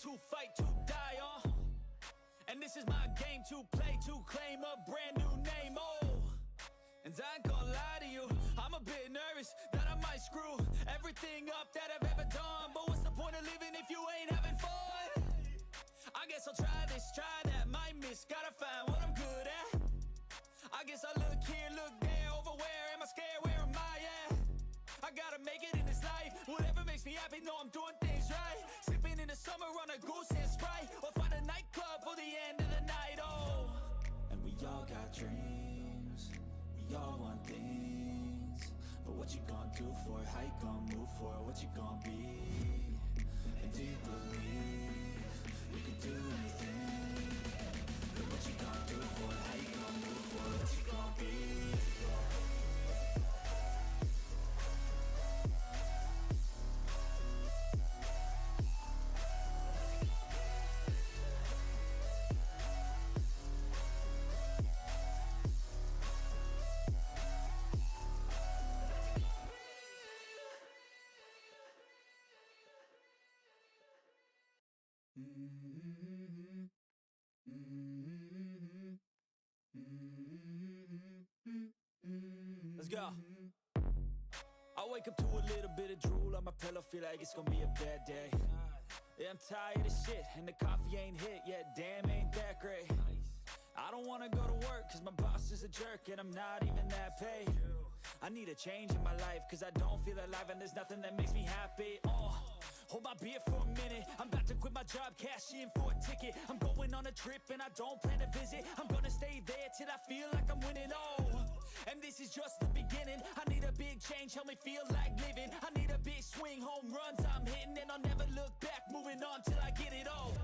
To fight, to die on. And this is my game to play, to claim a brand new name, oh. And I ain't gonna lie to you, I'm a bit nervous that I might screw everything up that I've ever done. But what's the point of living if you ain't having fun? I guess I'll try this, try that, might miss, gotta find what I'm good at. I guess I look here, look there, over where am I scared, where am I at? I gotta make it in this life, whatever makes me happy, know I'm doing things right. Sipping in the summer on a goose and Sprite, or find a nightclub for the end of the night, oh. And we all got dreams, we all want things, but what you gonna do for it, how you gonna move for it, what you gonna be? And do you believe you can do anything? But what you gonna do for it, how you gonna move for it, what you gonna be? Let's go. I wake up to a little bit of drool on my pillow, feel like it's gonna be a bad day. Yeah, I'm tired of shit, and the coffee ain't hit yet, damn, ain't that great. I don't wanna go to work, cause my boss is a jerk, and I'm not even that paid. I need a change in my life, cause I don't feel alive, and there's nothing that makes me happy, Hold my beer for a minute, I'm about to quit my job, cash in for a ticket. I'm going on a trip and I don't plan to visit. I'm gonna stay there till I feel like I'm winning, oh. And this is just the beginning, I need a big change, help me feel like living. I need a big swing, home runs I'm hitting, and I'll never look back, moving on till I get it all.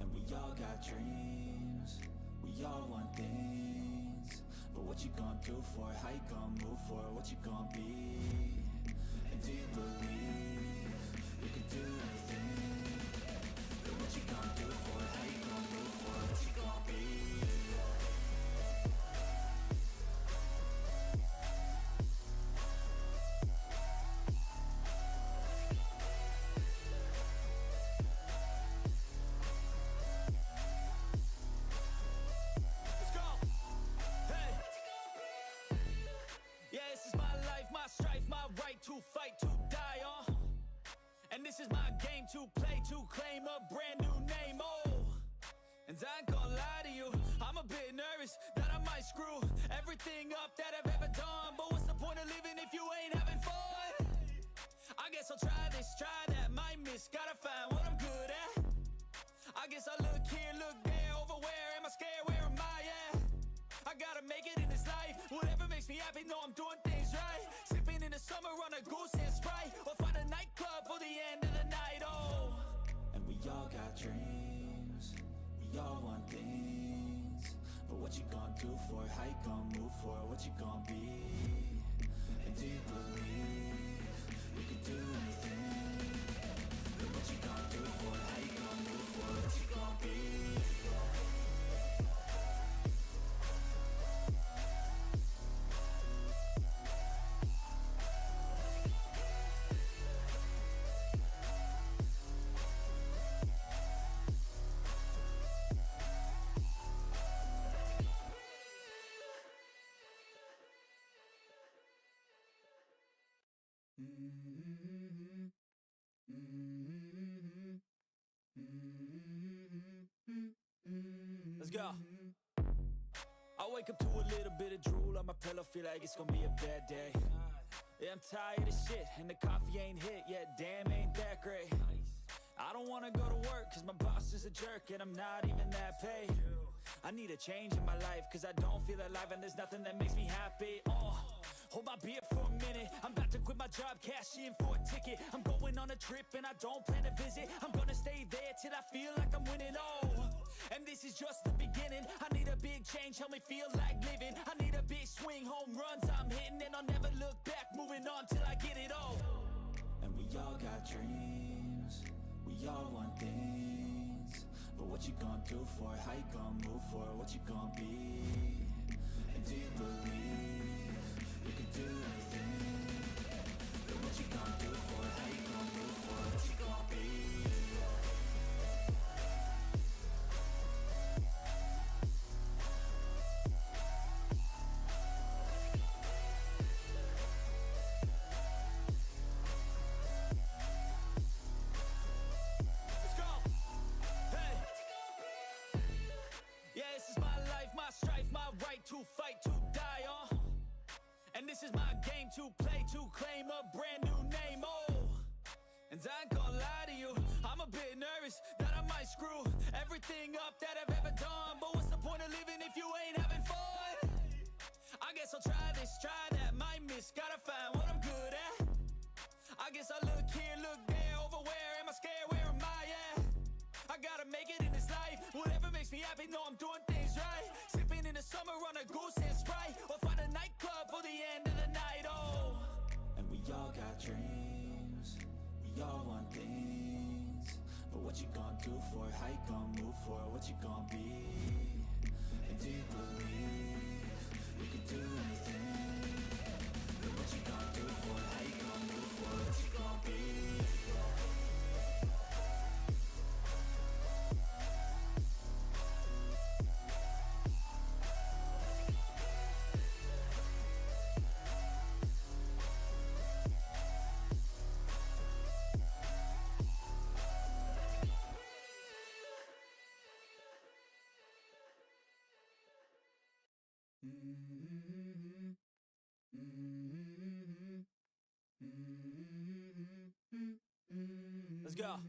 And we all got dreams, we all want things, but what you gonna do for it, how you gonna move for it, what you gonna be? And do you believe you can do anything? But what you gonna do for it, how you gonna move for it, what you gonna be? fight to die on. And this is my game to play, to claim a brand new name, oh. And I ain't gonna lie to you, I'm a bit nervous that I might screw everything up that I've ever done. But what's the point of living if you ain't having fun? I guess I'll try this, try that, might miss, gotta find what I'm good at. I guess I look here, look there, over where am I scared, where am I at? I gotta make it in this life, whatever makes me happy, know I'm doing things right. Sipping in the summer on a goose and Sprite, or find a nightclub for the end of the night, oh. And we all got dreams, we all want things, but what you gonna do for it, how you gonna move for it, what you gonna be? And do you believe you can do anything? But what you gonna do for it, how you gonna move for it, what you gonna be? Let's go. I wake up to a little bit of drool on my pillow, feel like it's gonna be a bad day. Yeah, I'm tired of shit, and the coffee ain't hit yet, damn, ain't that great. I don't wanna go to work, cause my boss is a jerk, and I'm not even that paid. I need a change in my life, cause I don't feel alive, and there's nothing that makes me happy. Hold my beer for a minute, I'm about to quit my job, cash in for a ticket. I'm going on a trip and I don't plan to visit. I'm gonna stay there till I feel like I'm winning, and this is just the beginning. I need a big change, help me feel like living. I need a big swing, home runs I'm hitting, and I'll never look back, moving on till I get it all. And we all got dreams, we all want things, but what you gonna do for it, how you gonna move for it, what you gonna be? And do you believe you can do anything? But what you gonna do for it, how you gonna move for it, what you gonna be? Let's go! Hey! Yeah, this is my life, my strife, my right to fight, to die on. And this is my game to play, to claim a brand new name, oh. And I ain't gonna lie to you, I'm a bit nervous that I might screw everything up that I've ever done. But what's the point of living if you ain't having fun? I guess I'll try this, try that, might miss, gotta find what I'm good at. I guess I look here, look there, over where am I scared, where am I at? I gotta make it in this life, whatever makes me happy, know I'm doing things right. Sipping in the summer on a goose and Sprite, or find a nightclub for the end of the night, oh. And we all got dreams, we all want things, but what you gonna do for it, how you gonna move for it, what you gonna be? And do you believe you can do anything? But what you gonna do for it, how you gonna move for it, what you gonna be? Let's go.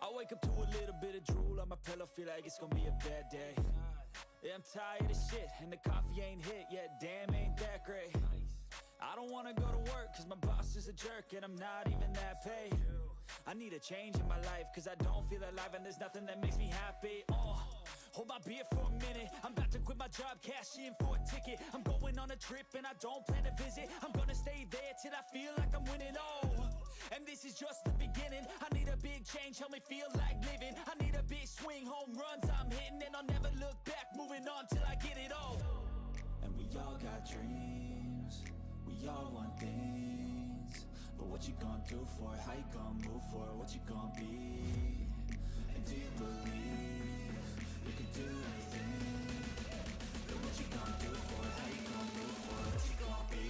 I wake up to a little bit of drool on my pillow, feel like it's gonna be a bad day. Yeah, I'm tired of shit, and the coffee ain't hit yet, damn, ain't that great. I don't wanna go to work, cause my boss is a jerk, and I'm not even that paid. I need a change in my life, cause I don't feel alive, and there's nothing that makes me happy, Hold my beer for a minute, I'm about to quit my job, cash in for a ticket. I'm going on a trip and I don't plan to visit. I'm gonna stay there till I feel like I'm winning, and this is just the beginning. I need a big change, help me feel like living. I need a big swing, home runs I'm hitting, and I'll never look back, moving on till I get it all. And we all got dreams, we all want things, but what you gonna do for it, how you gonna move for it, what you gonna be? And do you believe you can do anything? But what you gonna do for it, how you gonna move for it, what you gonna be?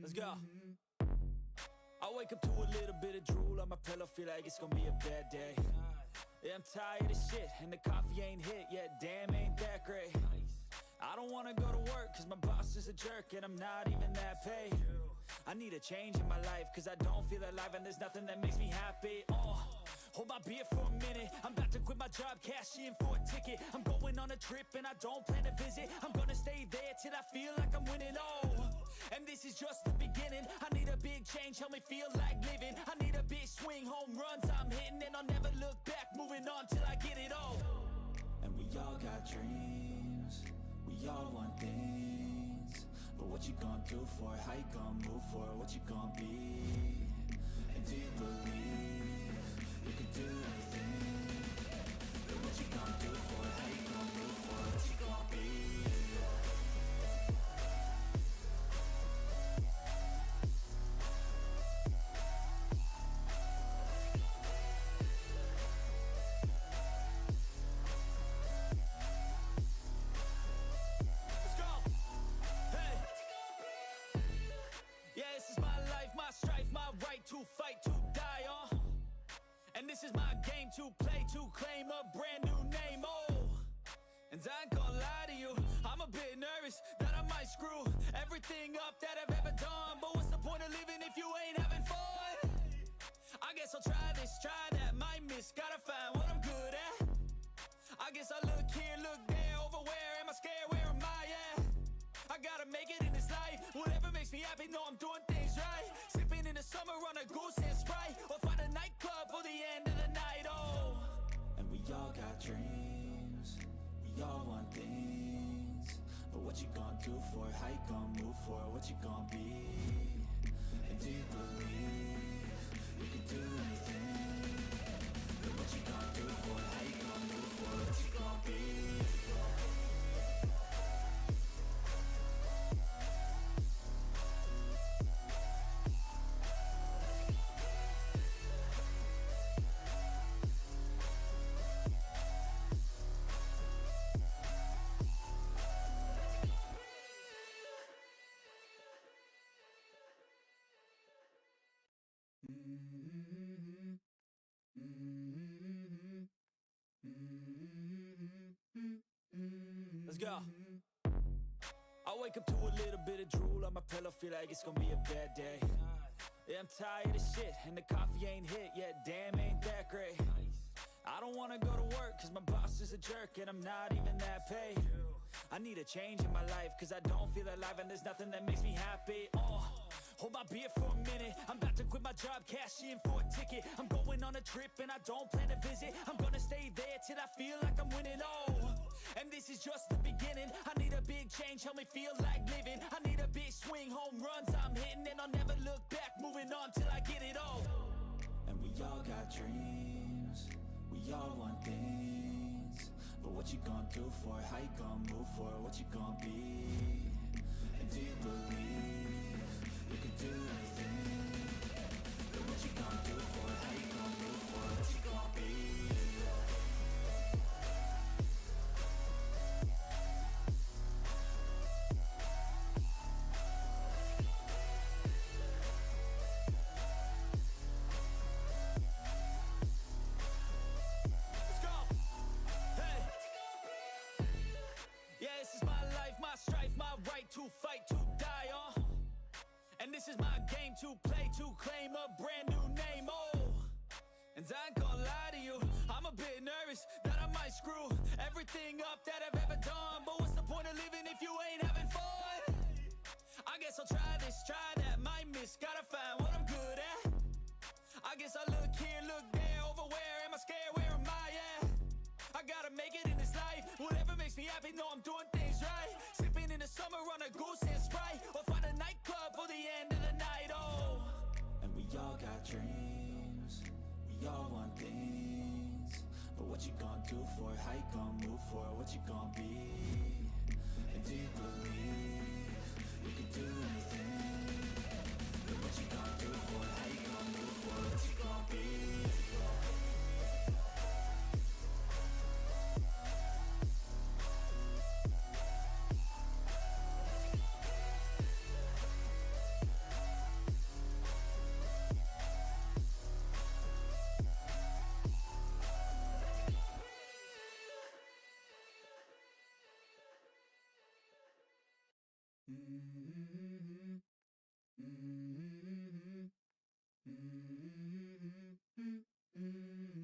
Let's go. I wake up to a little bit of drool on my pillow, feel like it's gonna be a bad day. Yeah, I'm tired of shit, and the coffee ain't hit yet, damn, ain't that great. I don't wanna go to work, cause my boss is a jerk, and I'm not even that paid. I need a change in my life, cause I don't feel alive, and there's nothing that makes me happy. Hold my beer for a minute, I'm about to quit my job, cash in for a ticket. I'm going on a trip, and I don't plan to visit. I'm gonna stay there till I feel like I'm winning, and this is just the beginning. I need a big change, help me feel like living. I need a big swing, home runs I'm hitting, and I'll never look back, moving on till I get it all. And we all got dreams, we all want things, but what you gonna do for it? How you gonna move for it? What you gonna be? And do you believe you can do anything? But what you gonna do for it? How you gonna move for it? What you gonna be? to fight, to die on. And this is my game to play, to claim a brand new name, oh. And I ain't gonna lie to you, I'm a bit nervous that I might screw everything up that I've ever done. But what's the point of living if you ain't having fun? I guess I'll try this, try that, might miss, gotta find what I'm good at. I guess I look here, look there, over where am I scared, where am I at? I gotta make it in this life, whatever makes me happy, know I'm doing things right. Sipping in the summer on a goose and Sprite, or find a nightclub for the end of the night, oh. And we all got dreams, we all want things, but what you gonna do for it, how you gonna move for it, what you gonna be? And do you believe you can do anything? But what you gonna do for it, how you gonna move for it, what you gonna be? Let's go. I wake up to a little bit of drool on my pillow, feel like it's gonna be a bad day. Yeah, I'm tired of shit, and the coffee ain't hit yet, damn, ain't that great. I don't wanna go to work, cause my boss is a jerk, and I'm not even that paid. I need a change in my life, cause I don't feel alive, and there's nothing that makes me happy. Hold my beer for a minute, I'm about to quit my job, cash in for a ticket. I'm going on a trip and I don't plan to visit. I'm gonna stay there till I feel like I'm winning, oh. And this is just the beginning, I need a big change, help me feel like living. I need a big swing, home runs I'm hitting, and I'll never look back, moving on till I get it all. And we all got dreams, we all want things, but what you gonna do for it, how you gonna move for it, what you gonna be? And do you believe you can do anything? But what you gonna do for it, how you gonna move for it, what you gonna be? Let's go! Hey! Yeah, this is my life, my strife, my right to fight, to die on. And this is my game to play, to claim a brand new name, oh. And I ain't gonna lie to you, I'm a bit nervous that I might screw everything up that I've ever done. But what's the point of living if you ain't having fun? I guess I'll try this, try that, might miss, gotta find what I'm good at. I guess I look here, look there, over where am I scared, where am I at? I gotta make it in this life, whatever makes me happy, know I'm doing things right. Sipping in the summer on a goose and Sprite, or find a nightclub for the end of the night, oh. And we all got dreams, we all want things, but what you gonna do for it, how you gonna move for it, what you gonna be? And do you believe you can do anything? But what you gonna do for it, how you gonna move for it, what you gonna be?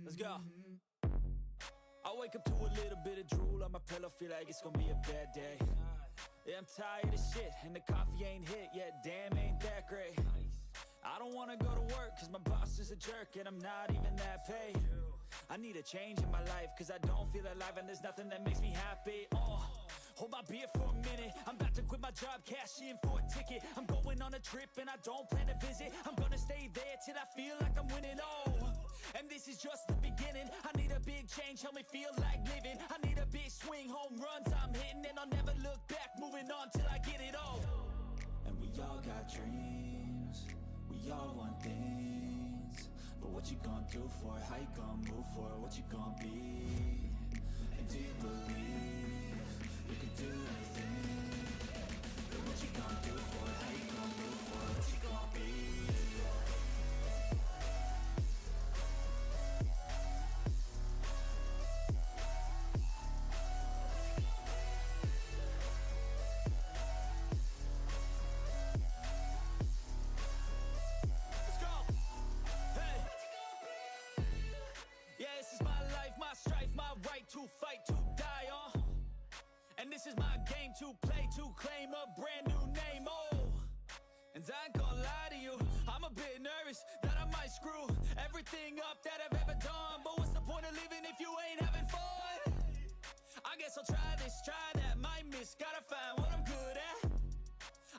Let's go. I wake up to a little bit of drool on my pillow, feel like it's gonna be a bad day. Yeah, I'm tired of shit, and the coffee ain't hit yet, damn, ain't that great. I don't wanna go to work, cause my boss is a jerk, and I'm not even that paid. I need a change in my life, cause I don't feel alive, and there's nothing that makes me happy, Hold my beer for a minute, I'm about to quit my job, cash in for a ticket. I'm going on a trip and I don't plan to visit. I'm gonna stay there till I feel like I'm winning, oh. And this is just the beginning, I need a big change, help me feel like living. I need a big swing, home runs I'm hitting, and I'll never look back, moving on till I get it all. And we all got dreams, we all want things, but what you gonna do for it, how you gonna move for it, what you gonna be? And do you believe you can do anything? But what you gonna do for it, how you gonna move for it, what you gonna be? this is my game to play, to claim a brand new name, oh. And I ain't gonna lie to you, I'm a bit nervous that I might screw everything up that I've ever done. But what's the point of living if you ain't having fun? I guess I'll try this, try that, might miss, gotta find what I'm good at.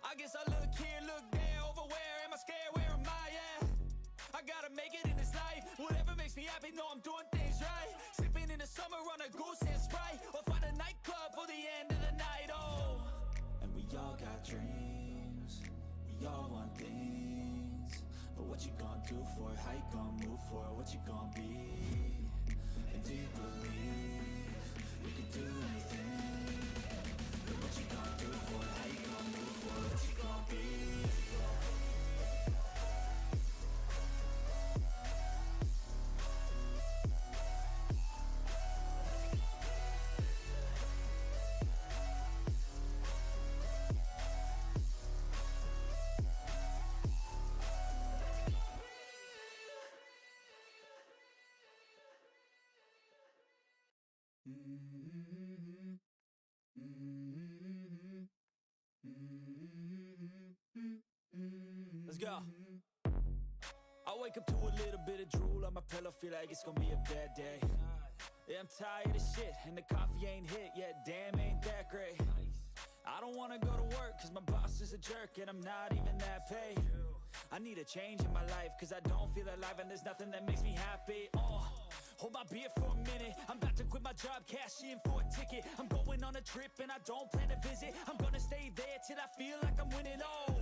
I guess I look here, look there, over where am I scared, where am I at? I gotta make it in this life, whatever makes me happy, know I'm doing things right. Sipping in the summer on a goose and Sprite, or find a nightclub for the end of the night, oh. And we all got dreams, we all want things, but what you gonna do for it, how you gonna move for it, what you gonna be? And do you believe you can do anything? But what you gonna do for it, how you gonna move for it, what you gonna be? Let's go. I wake up to a little bit of drool on my pillow, feel like it's gonna be a bad day. Yeah, I'm tired of shit, and the coffee ain't hit yet, damn, ain't that great. I don't wanna go to work, cause my boss is a jerk, and I'm not even that paid. I need a change in my life, cause I don't feel alive, and there's nothing that makes me happy. Oh, hold my beer for a minute, I'm about to quit my job, cash in for a ticket. I'm going on a trip, and I don't plan to visit. I'm gonna stay there till I feel like I'm winning, oh.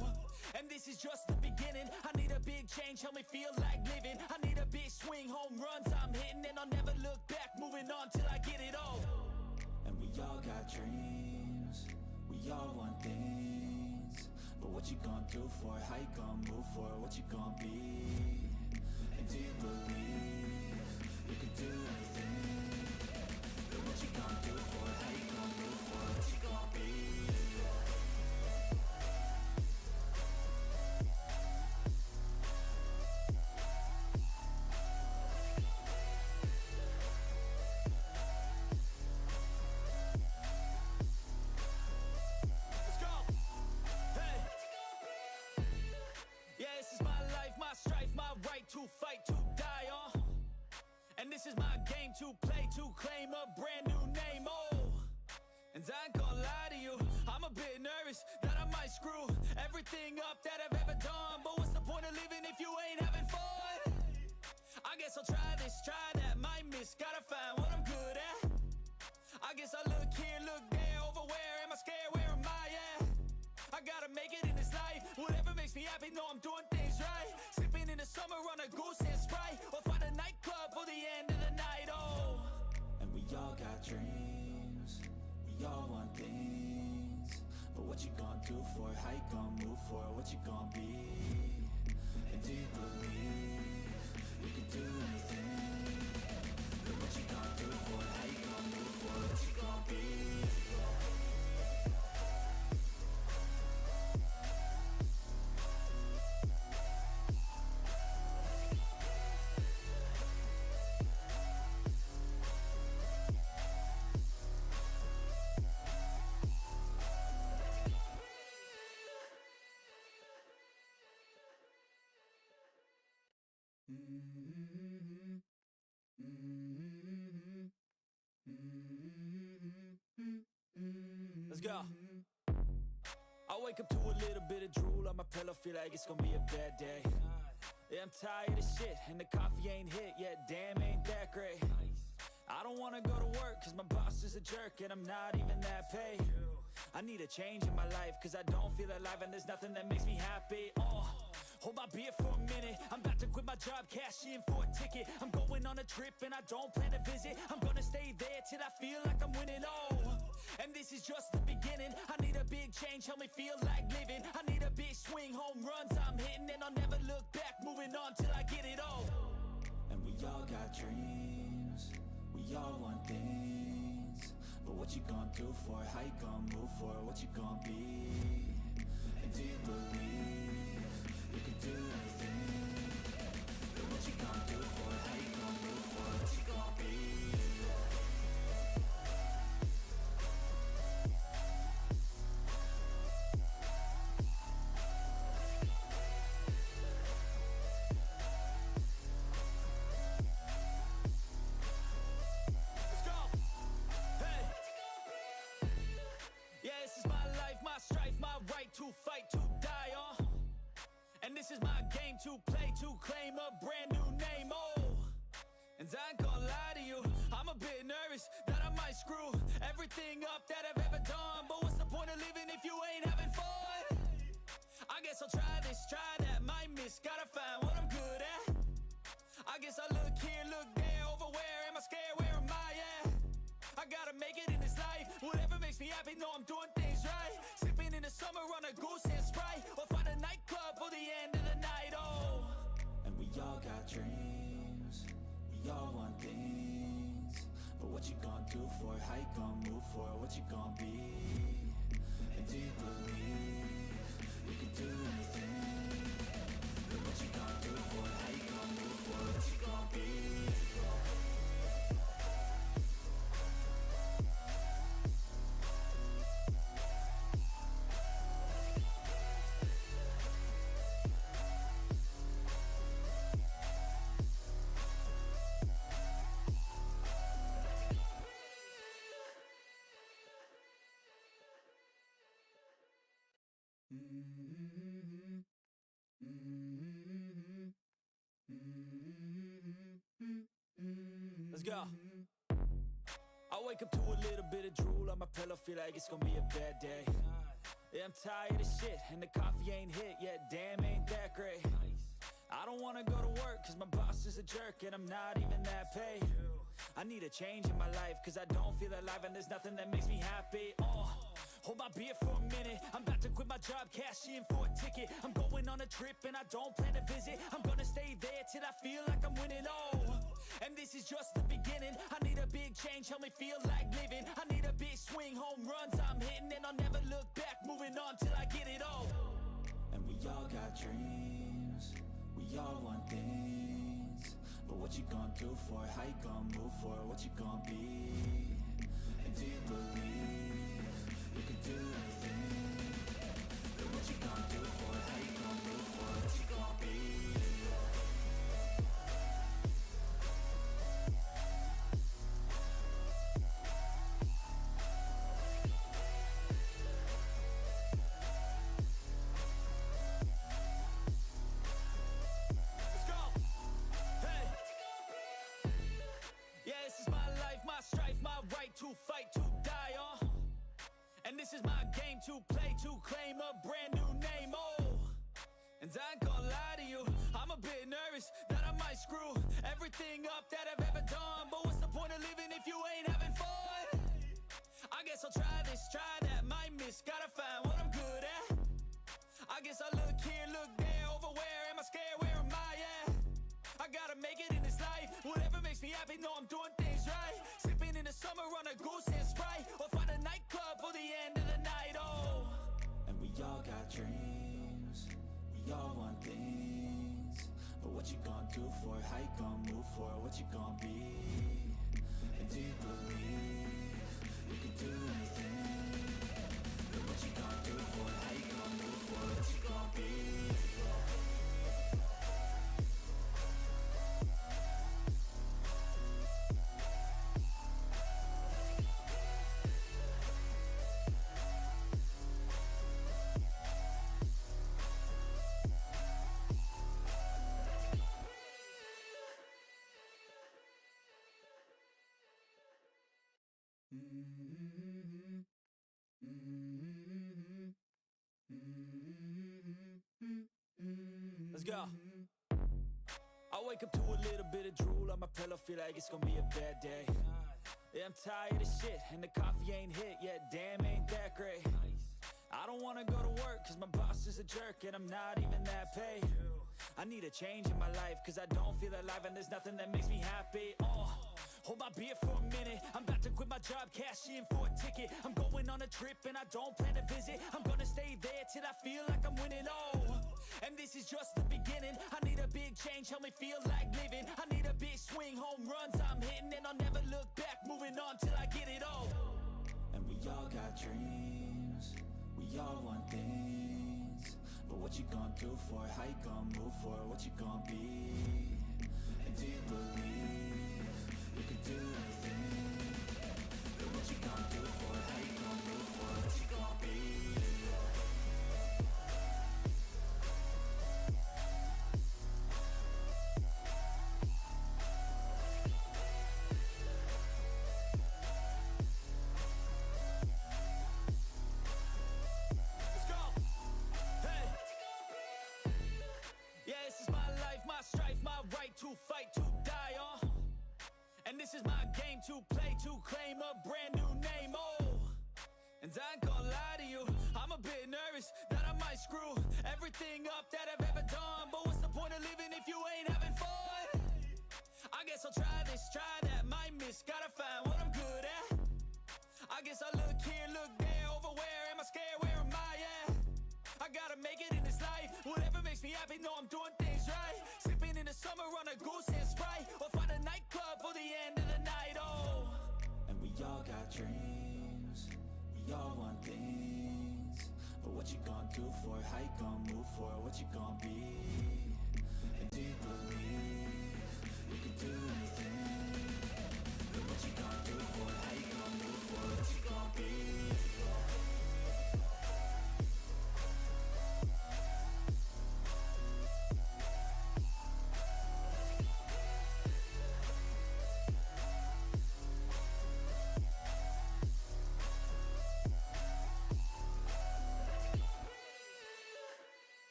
And this is just the beginning, I need a big change, help me feel like living. I need a big swing, home runs I'm hitting, and I'll never look back, moving on till I get it all. And we all got dreams, we all want things, but what you gonna do for it, how you gonna move for it, what you gonna be? And do you believe you can do anything? But what you gonna do for it, how you gonna move for it, what you gonna be? To fight, to die on. And this is my game to play, to claim a brand new name, oh. And I ain't gonna lie to you, I'm a bit nervous that I might screw everything up that I've ever done. But what's the point of living if you ain't having fun? I guess I'll try this, try that, might miss, gotta find what I'm good at. I guess I look here, look there, over where am I scared, where am I at? I gotta make it in this life, whatever makes me happy, know I'm doing things right. Sipping in the summer on a goose and Sprite, or find a nightclub for the end of the night, oh. And we all got dreams, we all want things, but what you gonna do for it, how you gonna move for it, what you gonna be? And do you believe you can do anything? But what you gonna do for it, how you gonna move for it, what you gonna be? Let's go. I wake up to a little bit of drool on my pillow, feel like it's gonna be a bad day. Yeah, I'm tired of shit, and the coffee ain't hit yet, damn, ain't that great. I don't wanna go to work, cause my boss is a jerk, and I'm not even that paid. I need a change in my life, cause I don't feel alive, and there's nothing that makes me happy, oh. Hold my beer for a minute, I'm about to quit my job, cash in for a ticket. I'm going on a trip, and I don't plan to visit. I'm gonna stay there till I feel like I'm winning, oh. And this is just the beginning, I need a big change, help me feel like living. I need a big swing, home runs I'm hitting, and I'll never look back, moving on till I get it all. And we all got dreams, we all want things, but what you gonna do for it, how you gonna move for it, what you gonna be? And do you believe you can do anything? But what you gonna do for it, how you gonna move for it, what you gonna be? screw everything up that I've ever done. But what's the point of living if you ain't having fun? I guess I'll try this, try that, might miss, gotta find what I'm good at. I guess I look here, look there, over where am I scared, where am I at? I gotta make it in this life, whatever makes me happy, know I'm doing things right. Sipping in the summer on a goose and Sprite, or find a nightclub for the end of the night, oh. And we all got dreams, we all want things, but what you gonna do for it, how you gonna move for it, what you gonna be? And do you believe you can do anything? But what you gonna do for it, how you gonna move for it, what you gonna be? Let's go. I wake up to a little bit of drool on my pillow, feel like it's gonna be a bad day. Yeah, I'm tired of shit, and the coffee ain't hit yet, damn, ain't that great. I don't wanna go to work, cause my boss is a jerk, and I'm not even that paid. I need a change in my life, cause I don't feel alive, and there's nothing that makes me happy. Hold my beer for a minute, I'm about to quit my job, cash in for a ticket. I'm going on a trip and I don't plan to visit. I'm gonna stay there till I feel like I'm winning, and this is just the beginning. I need a big change, help me feel like living. I need a big swing, home runs I'm hitting, and I'll never look back, moving on till I get it all. And we all got dreams, we all want things, but what you gonna do for it, how you gonna move for it, what you gonna be? And do you believe you can do anything? But what you gonna do for it, how you gonna move for it, what you gonna be? Let's go! Hey! Yeah, this is my life, my strife, my right to fight, to die on. And this is my game to play, to claim a brand new name, And I ain't gonna lie to you, I'm a bit nervous that I might screw everything up that I've ever done. But what's the point of living if you ain't having fun? I guess I'll try this, try that, might miss, gotta find what I'm good at. I guess I look here, look there, over where am I scared, where am I at? I gotta make it in this life, whatever makes me happy, know I'm doing things right. Sipping in the summer on a goose and Sprite, or find a nightclub for the end of the night, And we all got dreams, we all want things, but what you gonna do for it, how you gonna move for it, what you gonna be? And do you believe you can do anything? But what you gonna do for it, how you gonna move for it, what you gonna be? Let's go. I wake up to a little bit of drool on my pillow, feel like it's gonna be a bad day. Yeah, I'm tired of shit, and the coffee ain't hit yet, damn, ain't that great. I don't wanna go to work, cause my boss is a jerk, and I'm not even that paid. I need a change in my life, cause I don't feel alive, and there's nothing that makes me happy. Hold my beer for a minute, I'm about to quit my job, cash in for a ticket. I'm going on a trip and I don't plan to visit. I'm gonna stay there till I feel like I'm winning, and this is just the beginning. I need a big change, help me feel like living. I need a big swing, home runs I'm hitting, and I'll never look back, moving on till I get it all. And we all got dreams, we all want things, but what you gonna do for it, how you gonna move for it, what you gonna be? And do you believe you can do anything? But what you gonna do for it, how you gonna move for it, what you gonna be? fight, to die on. And this is my game to play, to claim a brand new name, oh. And I ain't gonna lie to you, I'm a bit nervous that I might screw everything up that I've ever done. But what's the point of living if you ain't having fun? I guess I'll try this, try that, might miss, gotta find what I'm good at. I guess I look here, look there, over where am I scared, where am I at? I gotta make it in this life, whatever makes me happy, know I'm doing things right. Sipping in the summer on a goose and Sprite, or find a nightclub for the end of the night, oh. And we all got dreams, we all want things, but what you gonna do for it, how you gonna move for it, what you gonna be? And do you believe you can do anything? But what you gonna do for it, how you gonna move for it, what you gonna be?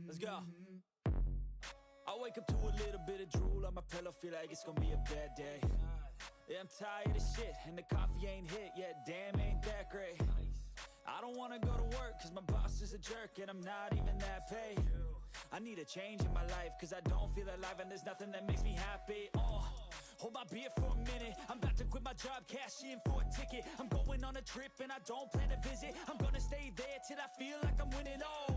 Let's go. I wake up to a little bit of drool on my pillow, feel like it's gonna be a bad day. Yeah, I'm tired of shit, and the coffee ain't hit yet, damn, ain't that great. I don't wanna go to work, cause my boss is a jerk, and I'm not even that paid. I need a change in my life, cause I don't feel alive, and there's nothing that makes me happy. Hold my beer for a minute, I'm about to quit my job, cash in for a ticket. I'm going on a trip and I don't plan to visit. I'm gonna stay there till I feel like I'm winning, oh.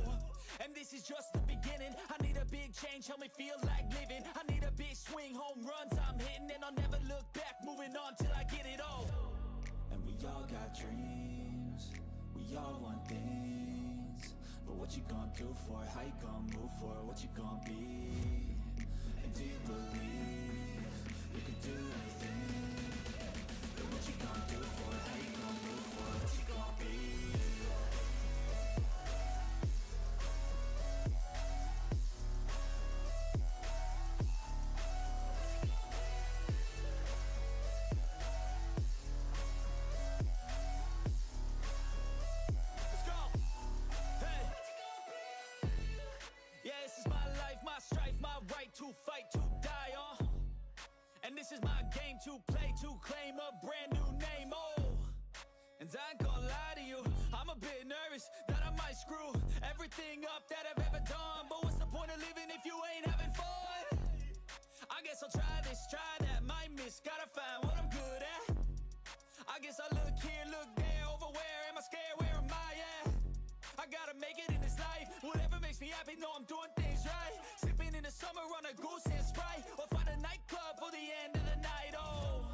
And this is just the beginning, I need a big change, help me feel like living. I need a big swing, home runs I'm hitting, and I'll never look back, moving on till I get it all. And we all got dreams, we all want things, but what you gonna do for it, how you gonna move for it, what you gonna be? And do you believe you can do anything? But what you gonna do for it, how you gonna move for it, what you gonna be? To fight, to die on. And this is my game to play, to claim a brand new name, oh. And I ain't gonna lie to you, I'm a bit nervous that I might screw everything up that I've ever done. But what's the point of living if you ain't having fun? I guess I'll try this, try that, might miss, gotta find what I'm good at. I guess I look here, look there, over where am I scared, where am I at? I gotta make it in this life, whatever makes me happy, know I'm doing things right. Sipping in the summer on a goose and Sprite, or find a nightclub for the end of the night, oh.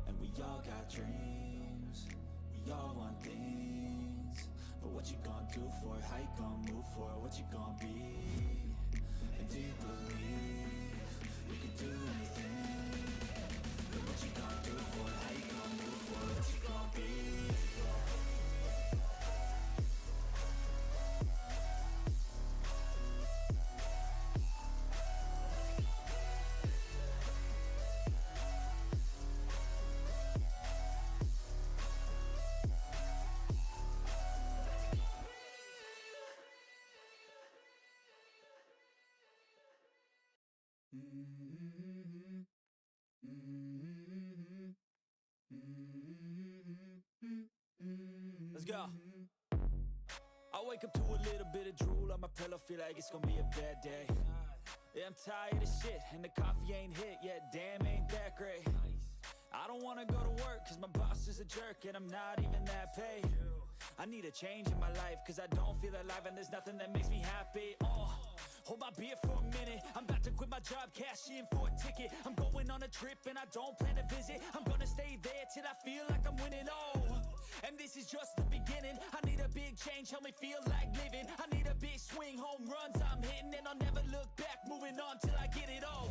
And we all got dreams, we all want things, but what you gonna do for it, how you gonna move for it, what you gonna be? And do you believe you can do anything? But what you gonna do for it, how you gonna move for it, what you gonna be? Let's go. I wake up to a little bit of drool on my pillow, feel like it's gonna be a bad day. Yeah, I'm tired of shit, and the coffee ain't hit yet, damn, ain't that great. I don't wanna go to work, cause my boss is a jerk, and I'm not even that paid. I need a change in my life, cause I don't feel alive, and there's nothing that makes me happy, Hold my beer for a minute, I'm about to quit my job, cash in for a ticket. I'm going on a trip and I don't plan to visit. I'm gonna stay there till I feel like I'm winning, And this is just the beginning, I need a big change, help me feel like living. I need a big swing, home runs I'm hitting, and I'll never look back, moving on till I get it all.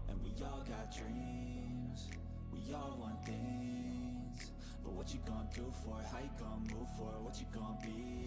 And we all got dreams, we all want things, but what you gonna do for it, how you gonna move for it, what you gonna be?